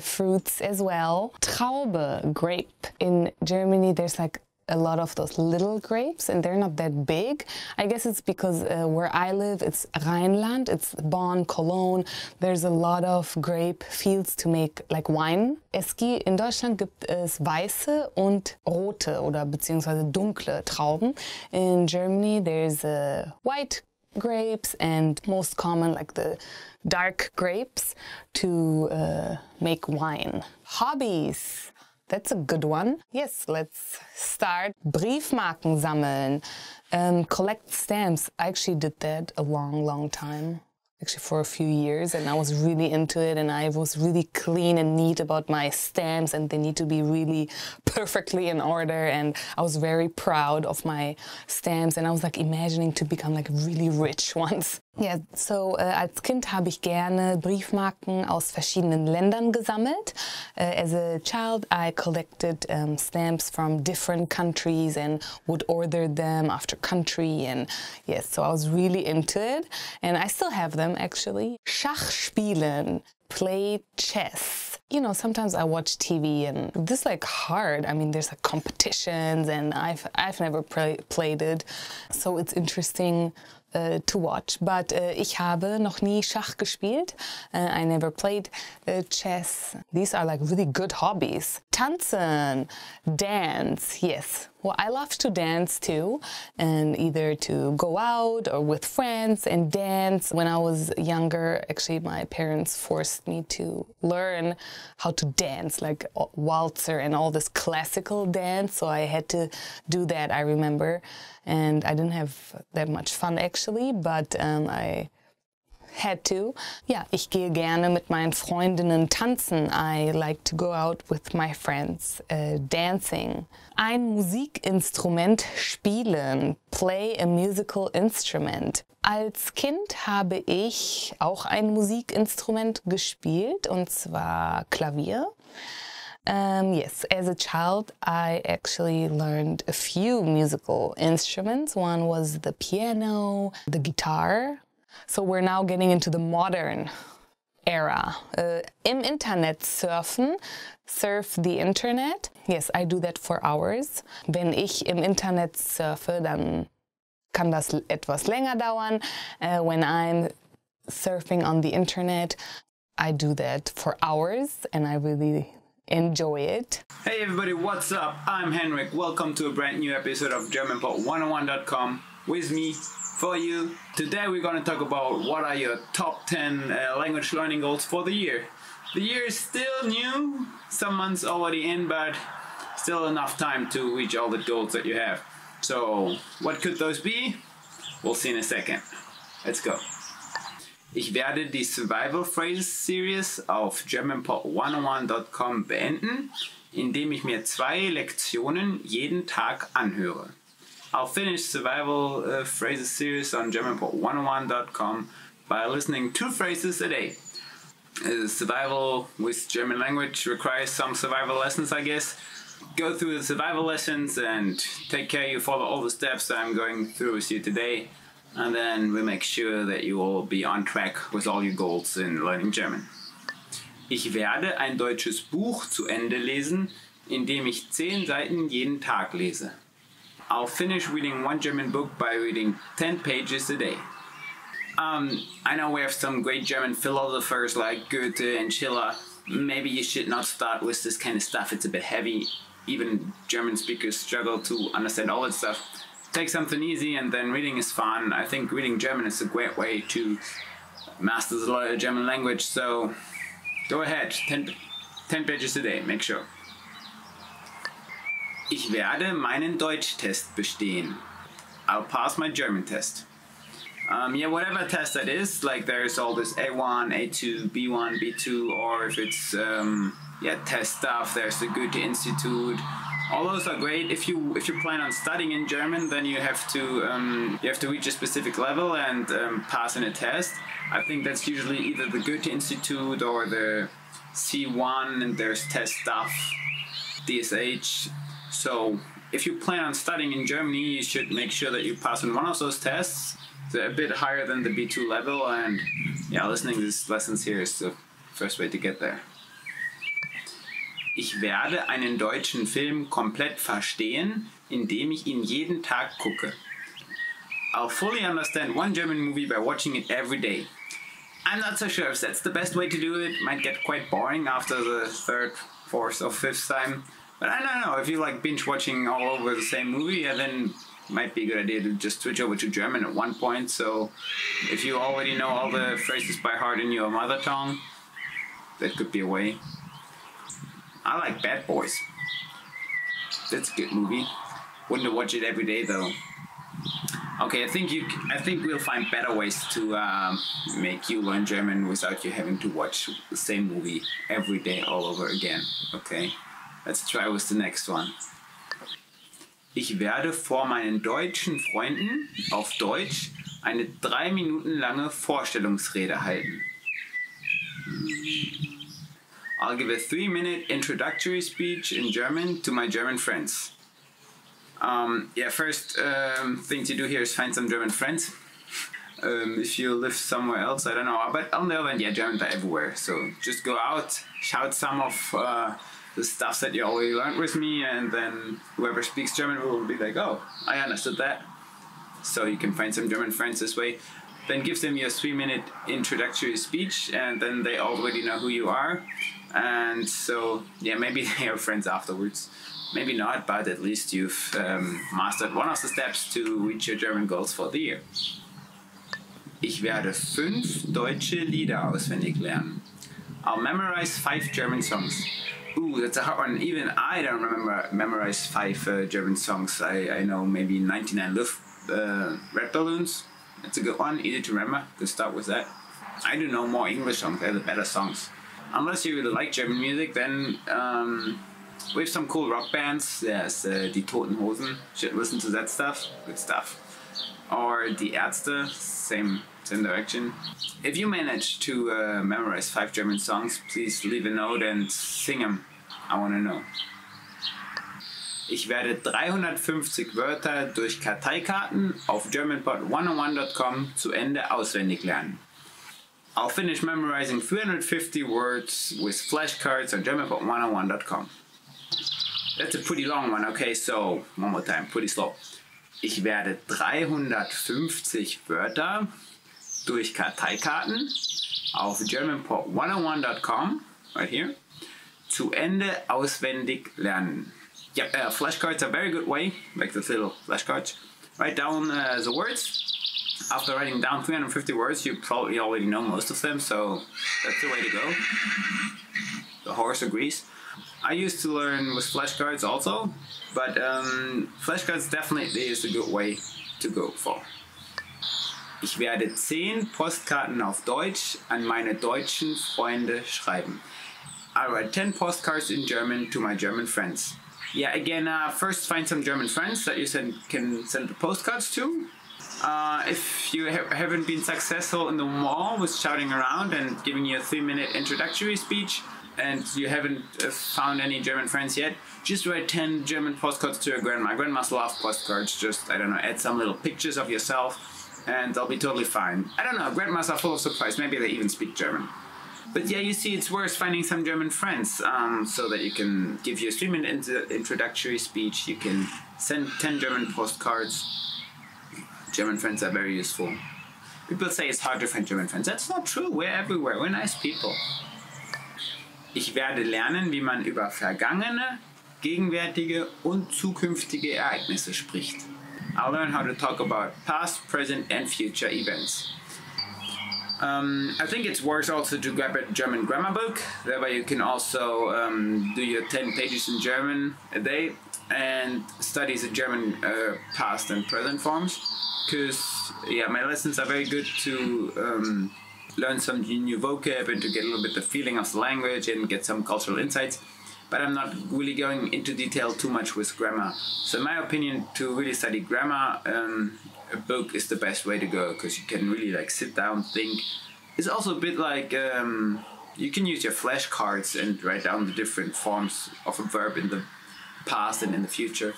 fruits as well. Traube, grape. In Germany, there's like a lot of those little grapes and they're not that big. I guess it's because where I live, it's Rheinland, it's Bonn, Cologne. There's a lot of grape fields to make like wine. In Deutschland gibt es weiße und rote oder beziehungsweise dunkle Trauben. In Germany, there's white grapes and most common like the dark grapes to make wine. Hobbies. That's a good one. Yes, let's start. Briefmarken sammeln. Collect stamps. I actually did that a long time. Actually for a few years, and I was really into it, and I was really clean and neat about my stamps, and they need to be really perfectly in order, and I was very proud of my stamps, and I was like imagining to become like really rich once. Ja, so als Kind habe ich gerne Briefmarken aus verschiedenen Ländern gesammelt. As a child, I collected stamps from different countries and would order them after country, and yes, so I was really into it, and I still have them actually. Schach spielen, play chess. You know, sometimes I watch TV and this is like hard. I mean, there's like competitions and I've never played it, so it's interesting to watch. But ich habe noch nie Schach gespielt. I never played chess. These are like really good hobbies. Tanzen, dance, yes. Well, I love to dance too, and either to go out or with friends and dance. When I was younger, actually my parents forced me to learn how to dance, like waltzer and all this classical dance, so I had to do that, I remember. And I didn't have that much fun actually, but I had to. Ja, ich gehe gerne mit meinen Freundinnen tanzen. I like to go out with my friends dancing. Ein Musikinstrument spielen. Play a musical instrument. Als Kind habe ich auch ein Musikinstrument gespielt, und zwar Klavier. Yes, as a child, I actually learned a few musical instruments. One was the piano, the guitar. So we're now getting into the modern era. Im Internet surfen, surf the internet. Yes, I do that for hours. Wenn ich im Internet surfe, dann kann das etwas länger dauern. When I'm surfing on the internet, I do that for hours and I really enjoy it. Hey everybody, what's up? I'm Henrik. Welcome to a brand new episode of GermanPod101.com with me, for you. Today we're going to talk about what are your top 10 language learning goals for the year. The year is still new, some months already in, but still enough time to reach all the goals that you have. So, what could those be? We'll see in a second. Let's go. Ich werde die Survival Phrases Series auf GermanPod101.com beenden. indem ich mir 2 Lektionen jeden Tag anhöre. I'll finish survival phrases series on GermanPod101.com by listening 2 phrases a day. Survival with German language requires some survival lessons, I guess. Go through the survival lessons and take care you follow all the steps that I'm going through with you today. And then we'll make sure that you will be on track with all your goals in learning German. Ich werde ein deutsches Buch zu Ende lesen, indem ich 10 Seiten jeden Tag lese. I'll finish reading 1 German book by reading 10 pages a day. I know we have some great German philosophers like Goethe and Schiller. Maybe you should not start with this kind of stuff. It's a bit heavy. Even German speakers struggle to understand all that stuff. Take something easy, and then reading is fun. I think reading German is a great way to master the German language. So go ahead, 10 pages a day, make sure. Ich werde meinen Deutschtest bestehen. I'll pass my German test. Yeah, whatever test that is, like there's all this A1, A2, B1, B2, or if it's test stuff, there's the Goethe Institute. All those are great. If you plan on studying in German, then you have to reach a specific level and pass in a test. I think that's usually either the Goethe Institute or the C1, and there's test stuff, DSH. So if you plan on studying in Germany, you should make sure that you pass on one of those tests. They're a bit higher than the B2 level, and yeah, listening to these lessons here is the first way to get there. Ich werde einen deutschen Film komplett verstehen, indem ich ihn jeden Tag gucke. I'll fully understand 1 German movie by watching it every day. I'm not so sure if that's the best way to do it. Might get quite boring after the 3rd, 4th or 5th time. But I don't know, if you like binge watching all over the same movie, then it might be a good idea to just switch over to German at one point. So if you already know all the phrases by heart in your mother tongue, that could be a way. I like Bad Boys. That's a good movie. Wouldn't watch it every day though. Okay, I think we'll find better ways to make you learn German without you having to watch the same movie every day all over again. Okay, let's try with the next one. Ich werde vor meinen deutschen Freunden auf Deutsch eine 3 Minuten lange Vorstellungsrede halten. I'll give a 3-minute introductory speech in German to my German friends. First thing to do here is find some German friends. If you live somewhere else, I don't know. But on the other hand, Germans are everywhere. So just go out, shout some of the stuff that you already learned with me, and then whoever speaks German will be like, oh, I understood that. So you can find some German friends this way. Then give them your 3-minute introductory speech, and then they already know who you are. And so, maybe they are friends afterwards. Maybe not, but at least you've mastered one of the steps to reach your German goals for the year. Ich werde 5 deutsche Lieder auswendig lernen. I'll memorize 5 German songs. Ooh, that's a hard one. Even I don't memorize 5 German songs. I know maybe 99 Red Balloons. That's a good one, easy to remember. Could start with that. I do know more English songs. They're the better songs. Unless you really like German music, then we have some cool rock bands. There's Die Toten Hosen. Should listen to that stuff. Good stuff. Or Die Ärzte. Same direction. If you manage to memorize 5 German songs, please leave a note and sing them. I want to know. Ich werde 350 Wörter durch Karteikarten auf GermanPod101.com zu Ende auswendig lernen. I'll finish memorizing 350 words with flashcards on GermanPod101.com. That's a pretty long one, okay, so one more time, pretty slow. Ich werde 350 Wörter durch Karteikarten auf GermanPod101.com, right here, zu Ende auswendig lernen. Yep, flashcards are a very good way, like the little flashcards. Write down the words. After writing down 350 words, you probably already know most of them, so that's the way to go. The horse agrees. I used to learn with flashcards also, but flashcards definitely is a good way to go for. Ich werde 10 Postkarten auf Deutsch an meine deutschen Freunde schreiben. I write 10 postcards in German to my German friends. Yeah, again, first find some German friends that you can send the postcards to. If you haven't been successful in the mall with shouting around and giving you a 3-minute introductory speech, and you haven't found any German friends yet, just write 10 German postcards to your grandma. Grandmas love postcards. Just, I don't know, add some little pictures of yourself and they'll be totally fine. I don't know, grandmas are full of surprise. Maybe they even speak German. But yeah, you see, it's worth finding some German friends so that you can give your 3-minute introductory speech. You can send 10 German postcards. German friends are very useful. People say it's hard to find German friends. That's not true. We're everywhere. We're nice people. Ich werde lernen, wie man über vergangene, gegenwärtige und zukünftige Ereignisse spricht. I'll learn how to talk about past, present and future events. I think it's worth also to grab a German grammar book. That way you can also do your 10 pages in German a day and study the German past and present forms. Because yeah, my lessons are very good to learn some new vocab and to get a little bit the feeling of the language and get some cultural insights. But I'm not really going into detail too much with grammar. So in my opinion, to really study grammar, a book is the best way to go because you can really like sit down, think. It's also a bit like you can use your flashcards and write down the different forms of a verb in the past and in the future.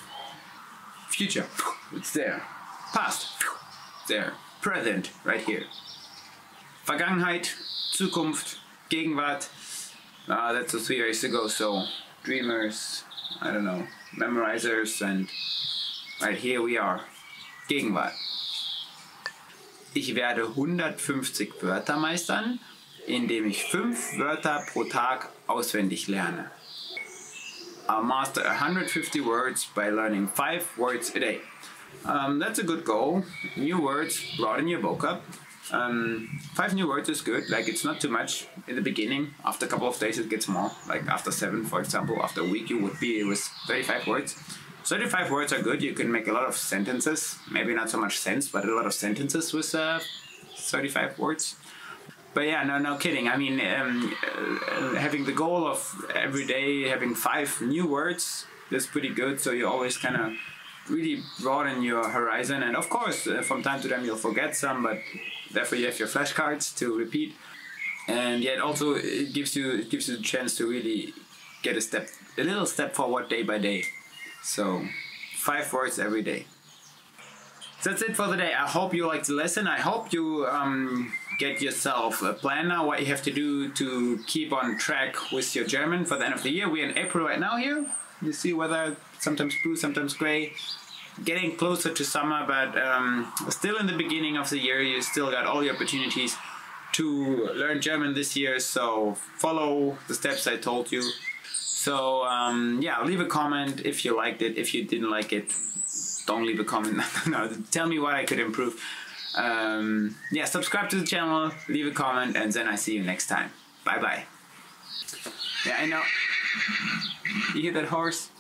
Future, it's there. Past, there. Present, right here. Vergangenheit, Zukunft, Gegenwart. That's a 3 years ago, so dreamers, I don't know, memorizers, and right here we are. Gegenwart. Ich werde 150 Wörter meistern, indem ich 5 Wörter pro Tag auswendig lerne. I'll master 150 words by learning 5 words a day. That's a good goal. New words, broaden your vocab. 5 new words is good, like it's not too much in the beginning. After a couple of days it gets more, like after 7 for example, after a week you would be with 35 words. 35 words are good, you can make a lot of sentences, maybe not so much sense, but a lot of sentences with 35 words. But yeah, no kidding, I mean, having the goal of every day having 5 new words, that's pretty good, so you always kind of really broaden your horizon, and of course from time to time you'll forget some, but therefore you have your flashcards to repeat, and yet also it gives you the chance to really get a little step forward day by day. So 5 words every day. So that's it for the day. I hope you liked the lesson. I hope you get yourself a plan now what you have to do to keep on track with your German for the end of the year. We're in April right now here. You see weather, sometimes blue, sometimes gray. Getting closer to summer, but still in the beginning of the year. You still got all the opportunities to learn German this year, so follow the steps I told you. So yeah, leave a comment if you liked it. If you didn't like it, don't leave a comment. No, tell me what I could improve. Yeah, subscribe to the channel, leave a comment, and then I see you next time. Bye bye. Yeah, I know. You hear that horse?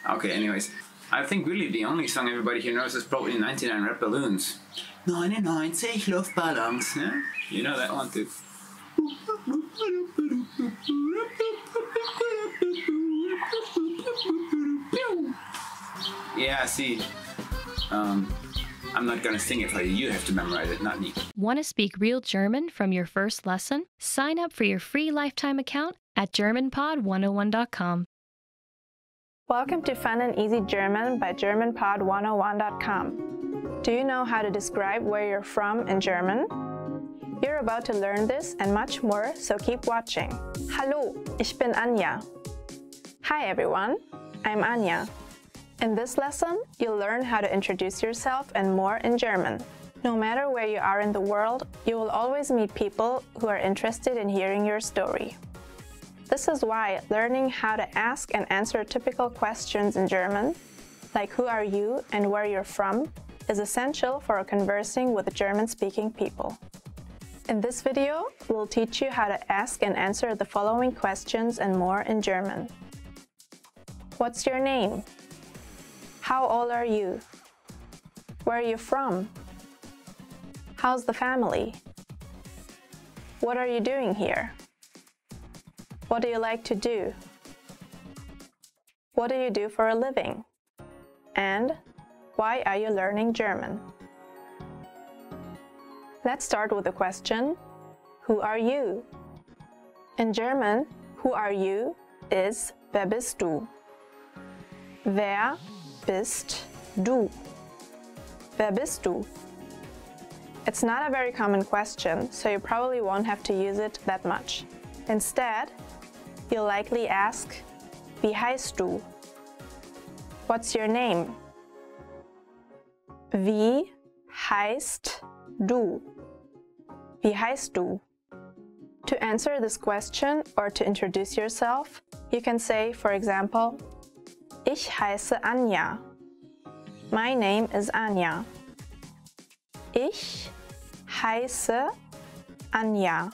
Okay, anyways. I think really the only song everybody here knows is probably 99 Red Balloons. 99 Luftballons, yeah? You know that one too. Yeah, see, I'm not gonna sing it for you. You have to memorize it, not me. Want to speak real German from your first lesson? Sign up for your free lifetime account at GermanPod101.com. Welcome to Fun and Easy German by GermanPod101.com. Do you know how to describe where you're from in German? You're about to learn this and much more, so keep watching. Hallo, ich bin Anja. Hi everyone, I'm Anja. In this lesson, you'll learn how to introduce yourself and more in German. No matter where you are in the world, you will always meet people who are interested in hearing your story. This is why learning how to ask and answer typical questions in German, like who are you and where you're from, is essential for conversing with German-speaking people. In this video, we'll teach you how to ask and answer the following questions and more in German. What's your name? How old are you? Where are you from? How's the family? What are you doing here? What do you like to do? What do you do for a living? And why are you learning German? Let's start with the question, who are you? In German, who are you is wer bist du? Wer bist du? Wer bist du? It's not a very common question, so you probably won't have to use it that much. Instead, you'll likely ask, wie heißt du? What's your name? Wie heißt du? Wie heißt du? To answer this question or to introduce yourself, you can say, for example, ich heiße Anja. My name is Anja. Ich heiße Anja.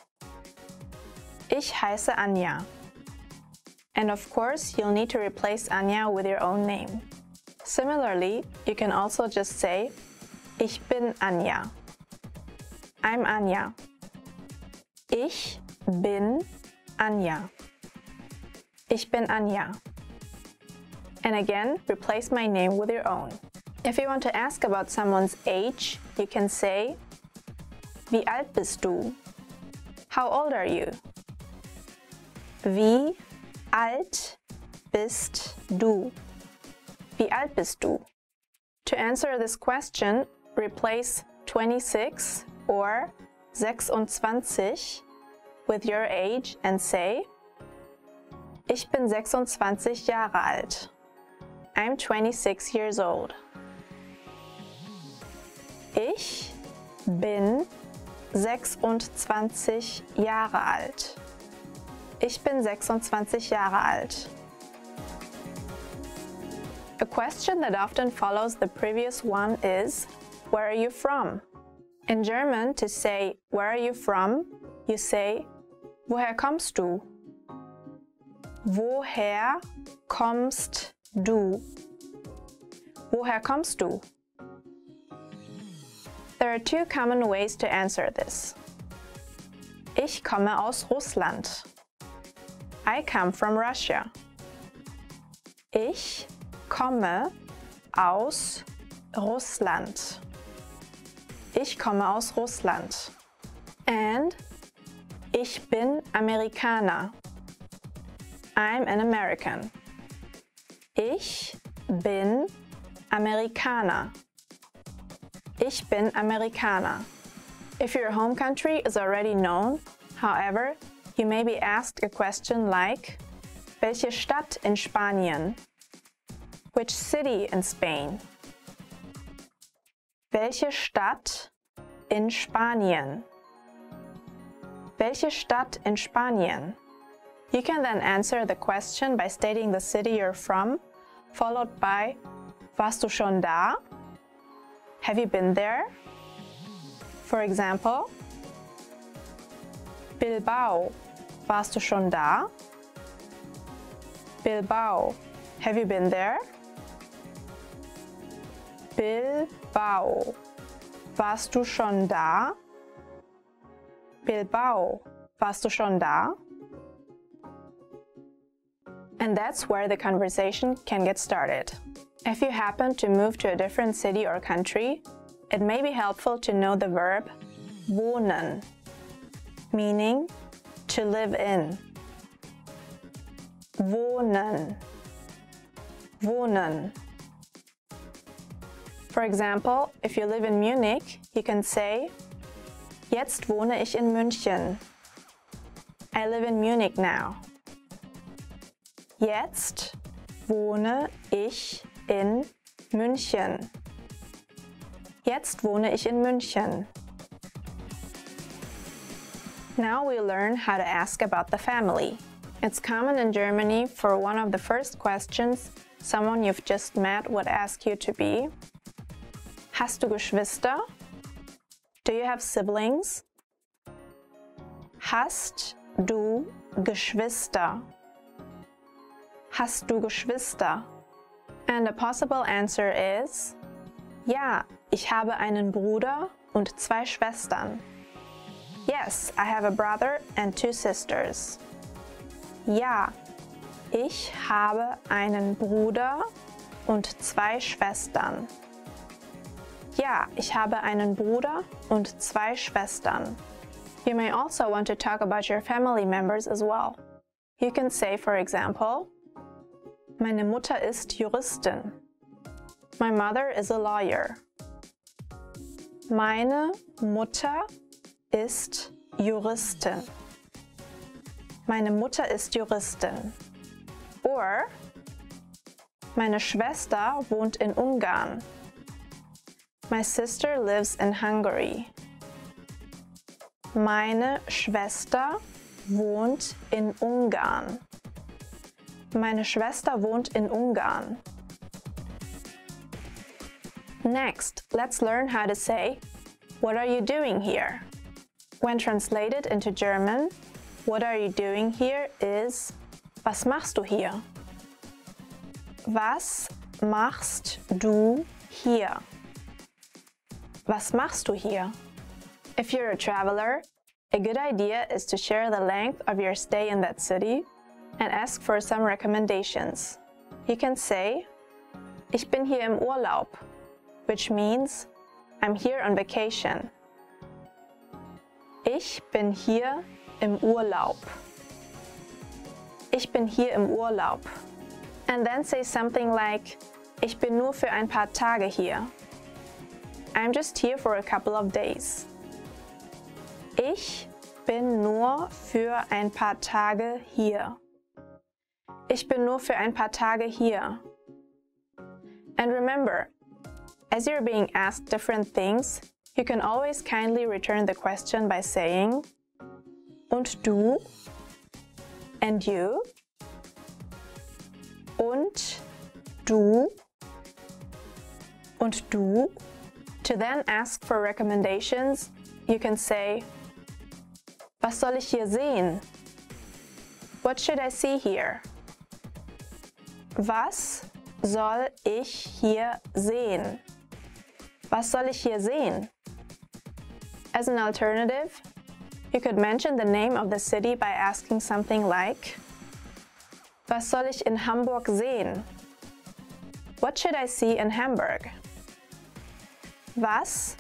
Ich heiße Anja. And of course, you'll need to replace Anja with your own name. Similarly, you can also just say, ich bin Anja. I'm Anja. Ich bin Anja. Ich bin Anja. And again, replace my name with your own. If you want to ask about someone's age, you can say, wie alt bist du? How old are you? Wie alt bist du? Wie alt bist du? To answer this question, replace 26 or 26 with your age and say, ich bin 26 Jahre alt. I'm 26 years old. Ich bin 26 Jahre alt. Ich bin 26 Jahre alt. A question that often follows the previous one is, where are you from? In German, to say, where are you from, you say, woher kommst du? Woher kommst du? Woher kommst du? There are two common ways to answer this. Ich komme aus Russland. I come from Russia. Ich komme aus Russland. Ich komme aus Russland. And ich bin Amerikaner. I'm an American. Ich bin Amerikaner. Ich bin Amerikaner. If your home country is already known, however, you may be asked a question like, welche Stadt in Spanien? Which city in Spain? Welche Stadt in Spanien? Welche Stadt in Spanien? You can then answer the question by stating the city you're from, followed by, warst du schon da? Have you been there? For example, Bilbao, warst du schon da? Bilbao, have you been there? Bilbao, warst du schon da? Bilbao, warst du schon da? And that's where the conversation can get started. If you happen to move to a different city or country, it may be helpful to know the verb wohnen, meaning to live in. Wohnen. Wohnen. For example, if you live in Munich, you can say, jetzt wohne ich in München. I live in Munich now. Jetzt wohne ich in München. Jetzt wohne ich in München. Now we learn how to ask about the family. It's common in Germany for one of the first questions someone you've just met would ask you to be, hast du Geschwister? Do you have siblings? Hast du Geschwister? Hast du Geschwister? And a possible answer is, ja, ich habe einen Bruder und 2 Schwestern. Yes, I have a brother and 2 sisters. Ja, ich habe einen Bruder und 2 Schwestern. Ja, ich habe einen Bruder und 2 Schwestern. You may also want to talk about your family members as well. You can say, for example, meine Mutter ist Juristin. My mother is a lawyer. Meine Mutter ist Juristin. Meine Mutter ist Juristin. Or, meine Schwester wohnt in Ungarn. My sister lives in Hungary. Meine Schwester wohnt in Ungarn. Meine Schwester wohnt in Ungarn. Next, let's learn how to say, what are you doing here? When translated into German, what are you doing here is, was machst du hier? Was machst du hier? Was machst du hier? If you're a traveler, a good idea is to share the length of your stay in that city and ask for some recommendations. You can say, ich bin hier im Urlaub, which means I'm here on vacation. Ich bin hier im Urlaub. Ich bin hier im Urlaub. And then say something like, ich bin nur für ein paar Tage hier. I'm just here for a couple of days. Ich bin nur für ein paar Tage hier. Ich bin nur für ein paar Tage hier. And remember, as you're being asked different things, you can always kindly return the question by saying, und du? And you? Und du? Und du? To then ask for recommendations, you can say, was soll ich hier sehen? What should I see here? Was soll ich hier sehen? Was soll ich hier sehen? As an alternative, you could mention the name of the city by asking something like, was soll ich in Hamburg sehen? What should I see in Hamburg? Was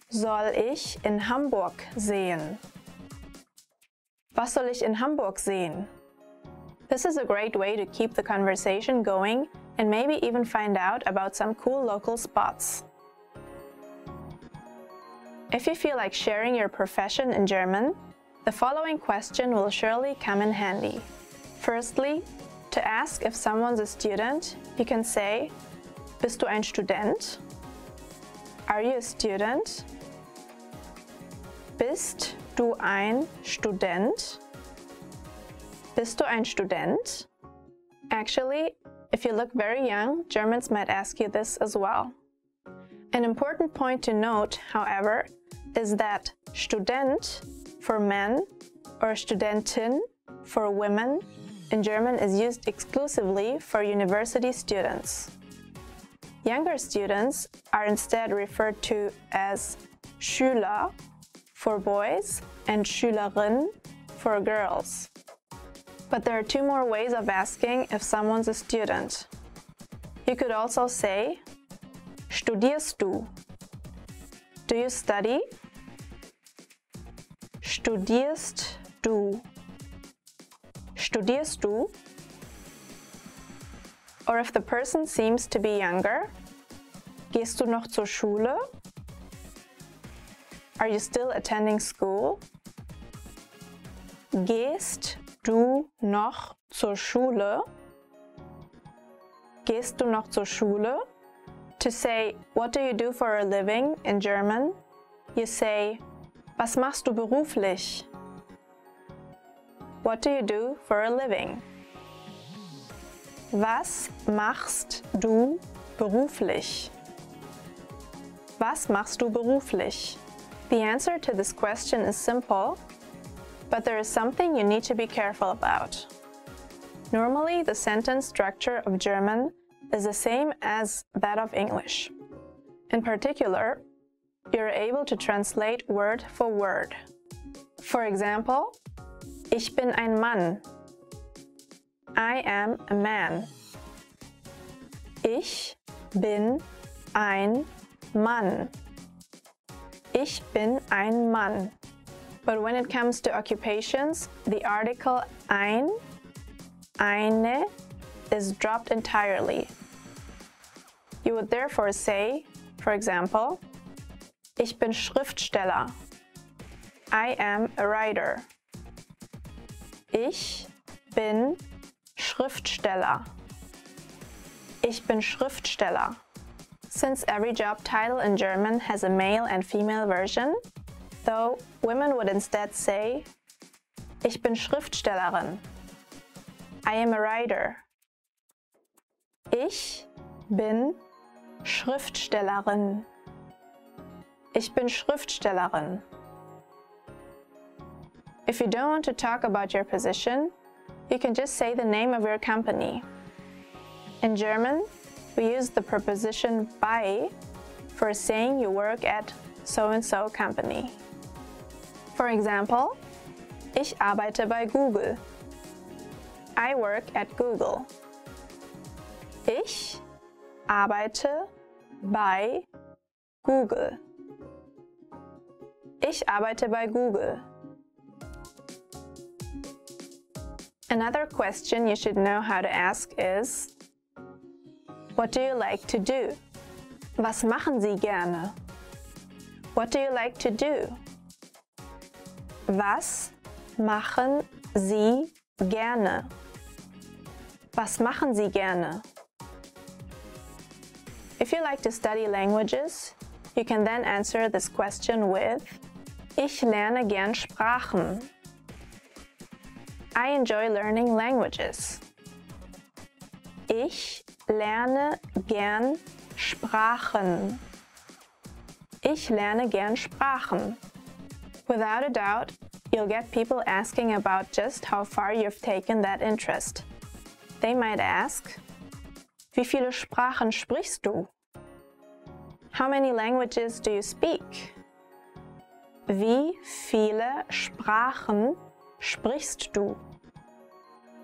soll ich in Hamburg sehen? Was soll ich in Hamburg sehen? This is a great way to keep the conversation going and maybe even find out about some cool local spots. If you feel like sharing your profession in German, the following question will surely come in handy. Firstly, to ask if someone's a student, you can say, bist du ein Student? Are you a student? Bist du ein Student? Bist du ein Student? Actually, if you look very young, Germans might ask you this as well. An important point to note, however, is that Student for men or Studentin for women in German is used exclusively for university students. Younger students are instead referred to as Schüler for boys and Schülerin for girls. But there are 2 more ways of asking if someone's a student. You could also say, studierst du? Do you study? Studierst du? Studierst du? Or if the person seems to be younger, gehst du noch zur Schule? Are you still attending school? Gehst du noch zur Schule? Gehst du noch zur Schule? To say, what do you do for a living in German, you say, was machst du beruflich? What do you do for a living? Was machst du beruflich? Was machst du beruflich? The answer to this question is simple, but there is something you need to be careful about. Normally, the sentence structure of German is the same as that of English. In particular, you're able to translate word for word. For example, ich bin ein Mann. I am a man. Ich bin ein Mann. Ich bin ein Mann. But when it comes to occupations, the article ein, eine is dropped entirely. You would therefore say, for example, ich bin Schriftsteller. I am a writer. Ich bin Schriftsteller. Ich bin Schriftsteller. Since every job title in German has a male and female version, though women would instead say, ich bin Schriftstellerin. I am a writer. Ich bin Schriftstellerin. Ich bin Schriftstellerin. If you don't want to talk about your position, you can just say the name of your company. In German, we use the preposition bei for saying you work at so-and-so company. For example, ich arbeite bei Google. I work at Google. Ich arbeite bei Google. Ich arbeite bei Google. Another question you should know how to ask is, what do you like to do? Was machen Sie gerne? What do you like to do? Was machen Sie gerne? Was machen Sie gerne? If you like to study languages, you can then answer this question with, ich lerne gern Sprachen. I enjoy learning languages. Ich lerne gern Sprachen. Ich lerne gern Sprachen. Without a doubt, you'll get people asking about just how far you've taken that interest. They might ask, wie viele Sprachen sprichst du? How many languages do you speak? Wie viele Sprachen sprichst du?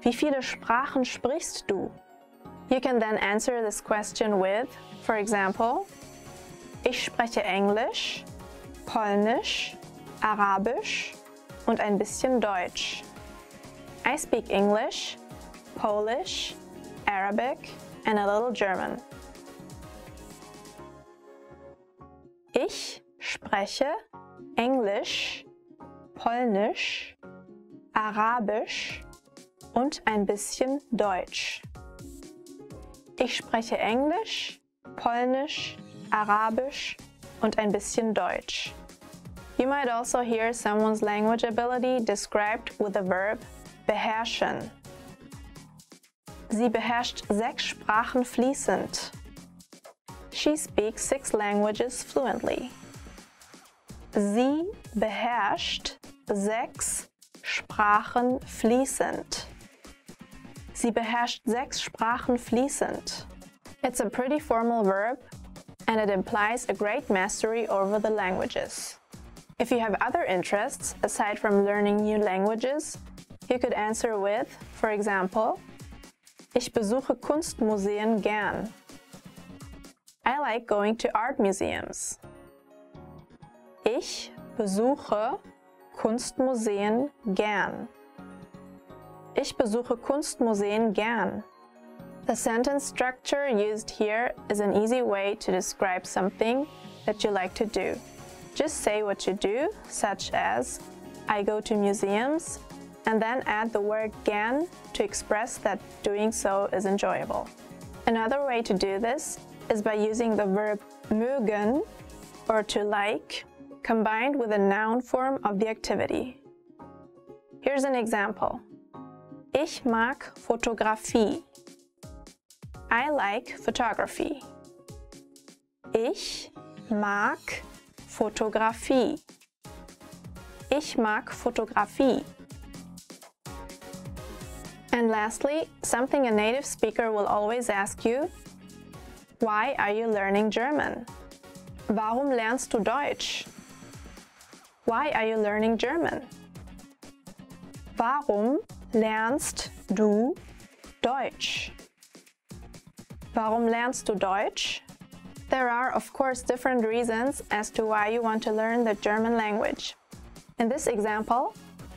Wie viele Sprachen sprichst du? You can then answer this question with, for example, ich spreche Englisch, Polnisch, Arabisch und ein bisschen Deutsch. I speak English, Polish, Arabic, and a little German. Ich spreche Englisch, Polnisch, Arabisch und ein bisschen Deutsch. Ich spreche Englisch, Polnisch, Arabisch und ein bisschen Deutsch. You might also hear someone's language ability described with the verb beherrschen. Sie beherrscht 6 Sprachen fließend. She speaks 6 languages fluently. Sie beherrscht 6 Sprachen fließend. Sie beherrscht 6 Sprachen fließend. It's a pretty formal verb, and it implies a great mastery over the languages. If you have other interests aside from learning new languages, you could answer with, for example, ich besuche Kunstmuseen gern. I like going to art museums. Ich besuche Kunstmuseen gern. Ich besuche Kunstmuseen gern. The sentence structure used here is an easy way to describe something that you like to do. Just say what you do, such as, I go to museums, and then add the word gern to express that doing so is enjoyable. Another way to do this is by using the verb mögen, or to like, combined with a noun form of the activity. Here's an example. Ich mag Fotografie. I like photography. Ich mag Fotografie. Ich mag Fotografie. And lastly, something a native speaker will always ask you, why are you learning German? Warum lernst du Deutsch? Why are you learning German? Warum lernst du Deutsch? Warum lernst du Deutsch? There are, of course, different reasons as to why you want to learn the German language. In this example,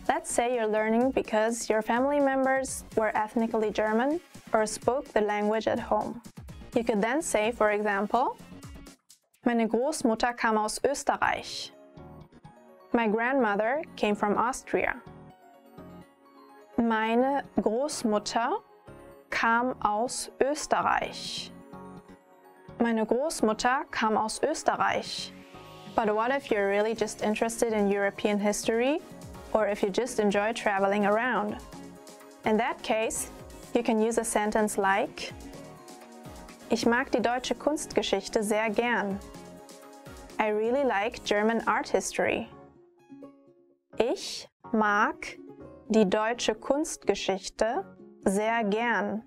let's say you're learning because your family members were ethnically German or spoke the language at home. You could then say, for example, meine Großmutter kam aus Österreich. My grandmother came from Austria. Meine Großmutter kam aus Österreich. Meine Großmutter kam aus Österreich. But what if you're really just interested in European history, or if you just enjoy traveling around? In that case, you can use a sentence like: Ich mag die deutsche Kunstgeschichte sehr gern. I really like German art history. Ich mag die deutsche Kunstgeschichte sehr gern.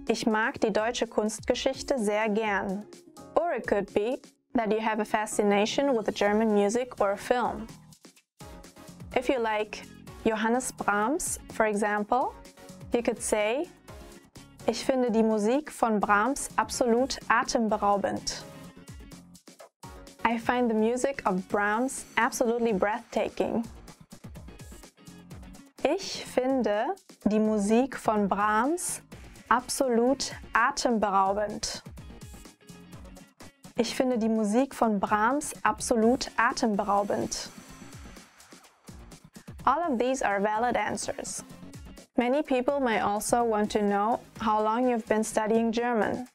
Ich mag die deutsche Kunstgeschichte sehr gern. Or it could be that you have a fascination with German music or film. If you like Johannes Brahms, for example, you could say: Ich finde die Musik von Brahms absolut atemberaubend. I find the music of Brahms absolutely breathtaking. Ich finde die Musik von Brahms absolut atemberaubend. Ich finde die Musik von Brahms absolut atemberaubend. All of these are valid answers. Many people may also want to know how long you've been studying German.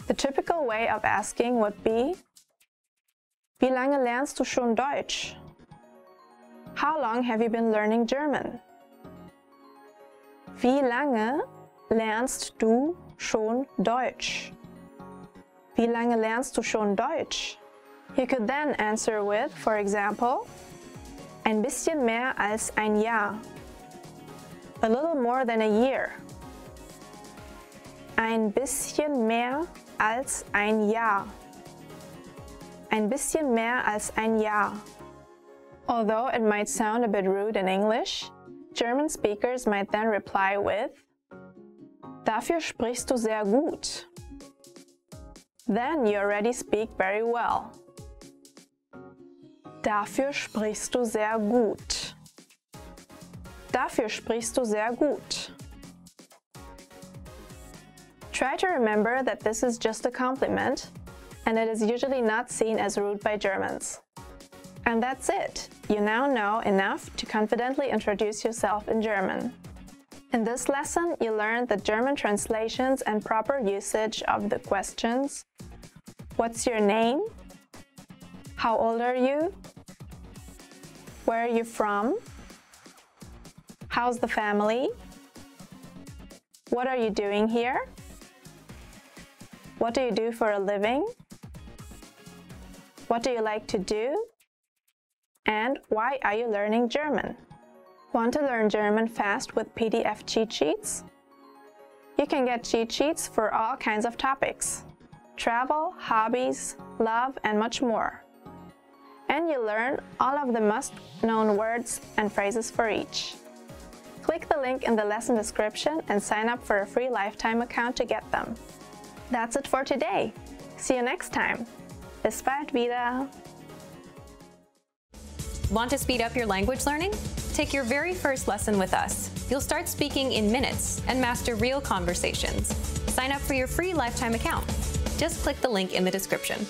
The typical way of asking would be: Wie lange lernst du schon Deutsch? How long have you been learning German? Wie lange lernst du schon Deutsch? Wie lange lernst du schon Deutsch? You could then answer with, for example, ein bisschen mehr als ein Jahr. A little more than a year. Ein bisschen mehr als ein Jahr. Ein bisschen mehr als ein Jahr. Although it might sound a bit rude in English, German speakers might then reply with: Dafür sprichst du sehr gut. Then you already speak very well. Dafür sprichst du sehr gut. Dafür sprichst du sehr gut. Try to remember that this is just a compliment, and it is usually not seen as rude by Germans. And that's it. You now know enough to confidently introduce yourself in German. In this lesson, you learned the German translations and proper usage of the questions: What's your name? How old are you? Where are you from? How's the family? What are you doing here? What do you do for a living? What do you like to do? And why are you learning German? Want to learn German fast with PDF cheat sheets? You can get cheat sheets for all kinds of topics: travel, hobbies, love, and much more. And you learn all of the must-known words and phrases for each. Click the link in the lesson description and sign up for a free lifetime account to get them. That's it for today. See you next time. Bis bald wieder. Want to speed up your language learning? Take your very first lesson with us. You'll start speaking in minutes and master real conversations. Sign up for your free lifetime account. Just click the link in the description.